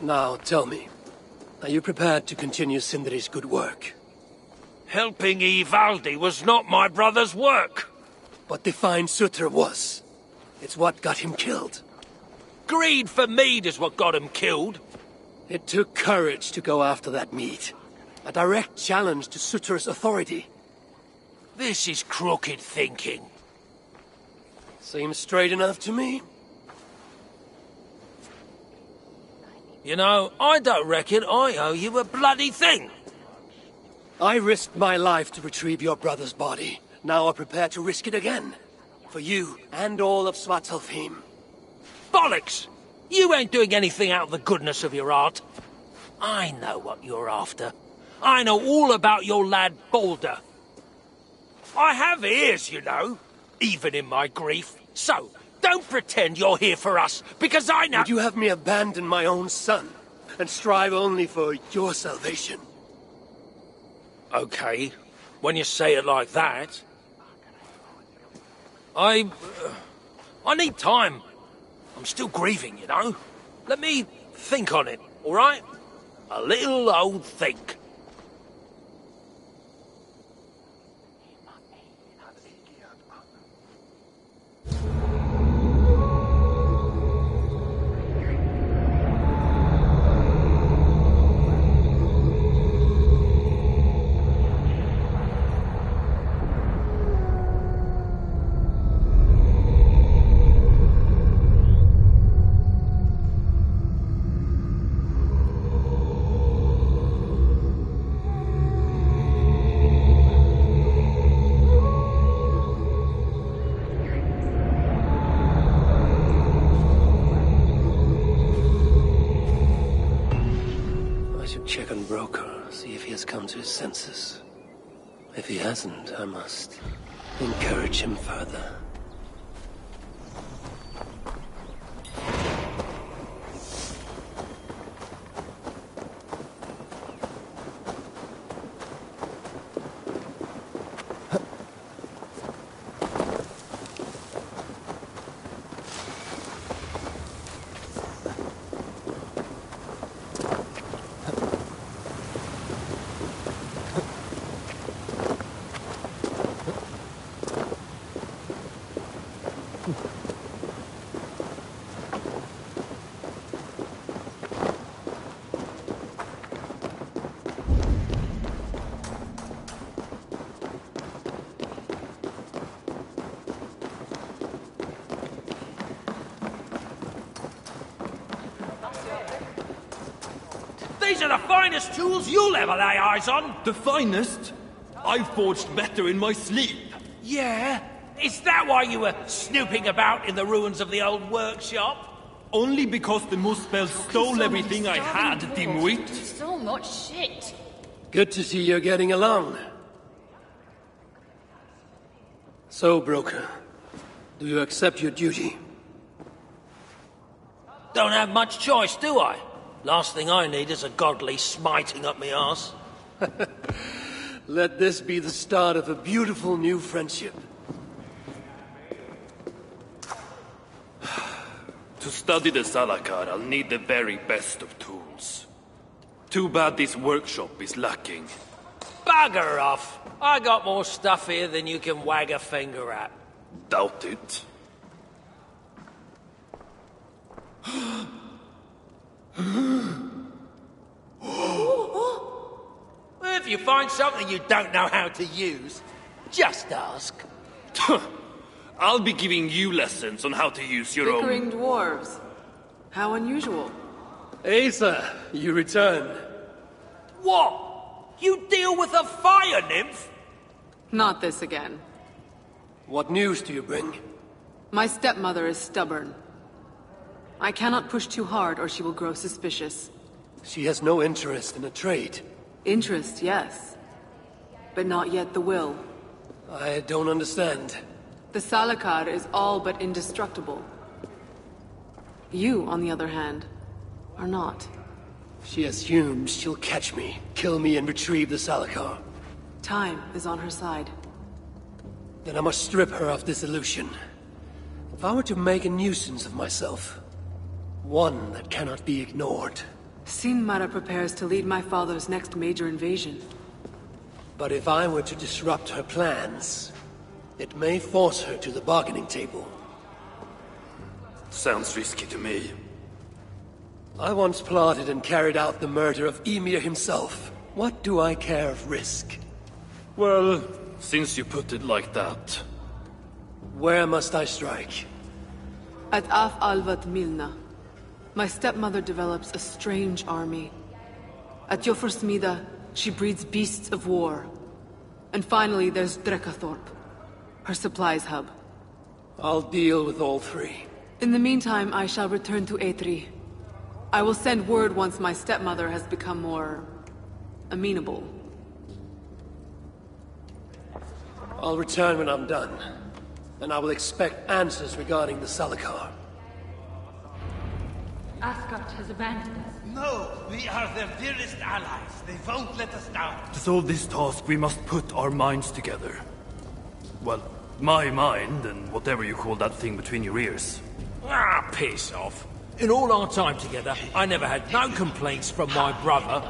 Speaker 1: Now, tell me, are you prepared to continue Sindri's good work?
Speaker 4: Helping Ivaldi was not my brother's work.
Speaker 1: What defined Surtr was. It's what got him killed.
Speaker 4: Greed for mead is what got him killed.
Speaker 1: It took courage to go after that mead. A direct challenge to Surtr's authority.
Speaker 4: This is crooked thinking.
Speaker 1: Seems straight enough to me.
Speaker 4: You know, I don't reckon I owe you a bloody thing.
Speaker 1: I risked my life to retrieve your brother's body. Now I'm prepared to risk it again. For you and all of Svartalfheim.
Speaker 4: Bollocks! You ain't doing anything out of the goodness of your heart. I know what you're after. I know all about your lad Balder. I have ears, you know, even in my grief. So, don't pretend you're here for us, because I know—
Speaker 1: Would you have me abandon my own son, and strive only for your salvation?
Speaker 4: Okay, when you say it like that. I need time. I'm still grieving, you know. Let me think on it, all right? A little old think.
Speaker 1: to his senses. If he hasn't, I must encourage him further.
Speaker 4: These are the finest tools you'll ever lay eyes on.
Speaker 3: The finest? I forged better in my sleep.
Speaker 4: Yeah? Is that why you were snooping about in the ruins of the old workshop?
Speaker 3: Only because the Muspel stole everything I had, dimwit.
Speaker 9: So much shit.
Speaker 1: Good to see you're getting along. So, Broker, do you accept your duty?
Speaker 4: Don't have much choice, do I? Last thing I need is a godly smiting up me arse.
Speaker 1: Let this be the start of a beautiful new friendship.
Speaker 3: To study the Salakar, I'll need the very best of tools. Too bad this workshop is lacking.
Speaker 4: Bugger off! I got more stuff here than you can wag a finger at.
Speaker 3: Doubt it.
Speaker 4: If you find something you don't know how to use, just ask.
Speaker 3: I'll be giving you lessons on how to use your
Speaker 5: Bickering dwarves. How unusual.
Speaker 1: Asa, you return.
Speaker 4: What? You deal with a fire nymph?
Speaker 5: Not this again.
Speaker 1: What news do you bring?
Speaker 5: My stepmother is stubborn. I cannot push too hard or she will grow suspicious.
Speaker 1: She has no interest in a trade.
Speaker 5: Interest, yes. But not yet the will.
Speaker 1: I don't understand.
Speaker 5: The Salakar is all but indestructible. You, on the other hand, are not.
Speaker 1: She assumes she'll catch me, kill me, and retrieve the Salakar.
Speaker 5: Time is on her side.
Speaker 1: Then I must strip her of this illusion. If I were to make a nuisance of myself, one that cannot be ignored.
Speaker 5: Sinmara prepares to lead my father's next major invasion.
Speaker 1: But if I were to disrupt her plans, it may force her to the bargaining table.
Speaker 3: Sounds risky to me.
Speaker 1: I once plotted and carried out the murder of Ymir himself. What do I care of risk?
Speaker 3: Well, since you put it like that...
Speaker 1: Where must I strike?
Speaker 5: At Af Alvat Milna. My stepmother develops a strange army. At Jofursmida, she breeds beasts of war. And finally, there's Drekathorp, her supplies hub.
Speaker 1: I'll deal with all three.
Speaker 5: In the meantime, I shall return to Eitri. I will send word once my stepmother has become more... amenable.
Speaker 1: I'll return when I'm done. And I will expect answers regarding the Salakar.
Speaker 9: Asgard has abandoned us.
Speaker 10: No, we are their dearest allies. They won't let us down.
Speaker 3: To solve this task, we must put our minds together. Well, my mind, and whatever you call that thing between your ears.
Speaker 4: Ah, piss off. In all our time together, I never had no complaints from my brother.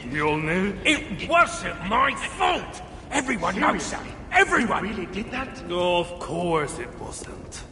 Speaker 3: Mjolnir?
Speaker 4: It wasn't my fault! Everyone knows that. Everyone!
Speaker 14: Really did that?
Speaker 3: Of course it wasn't.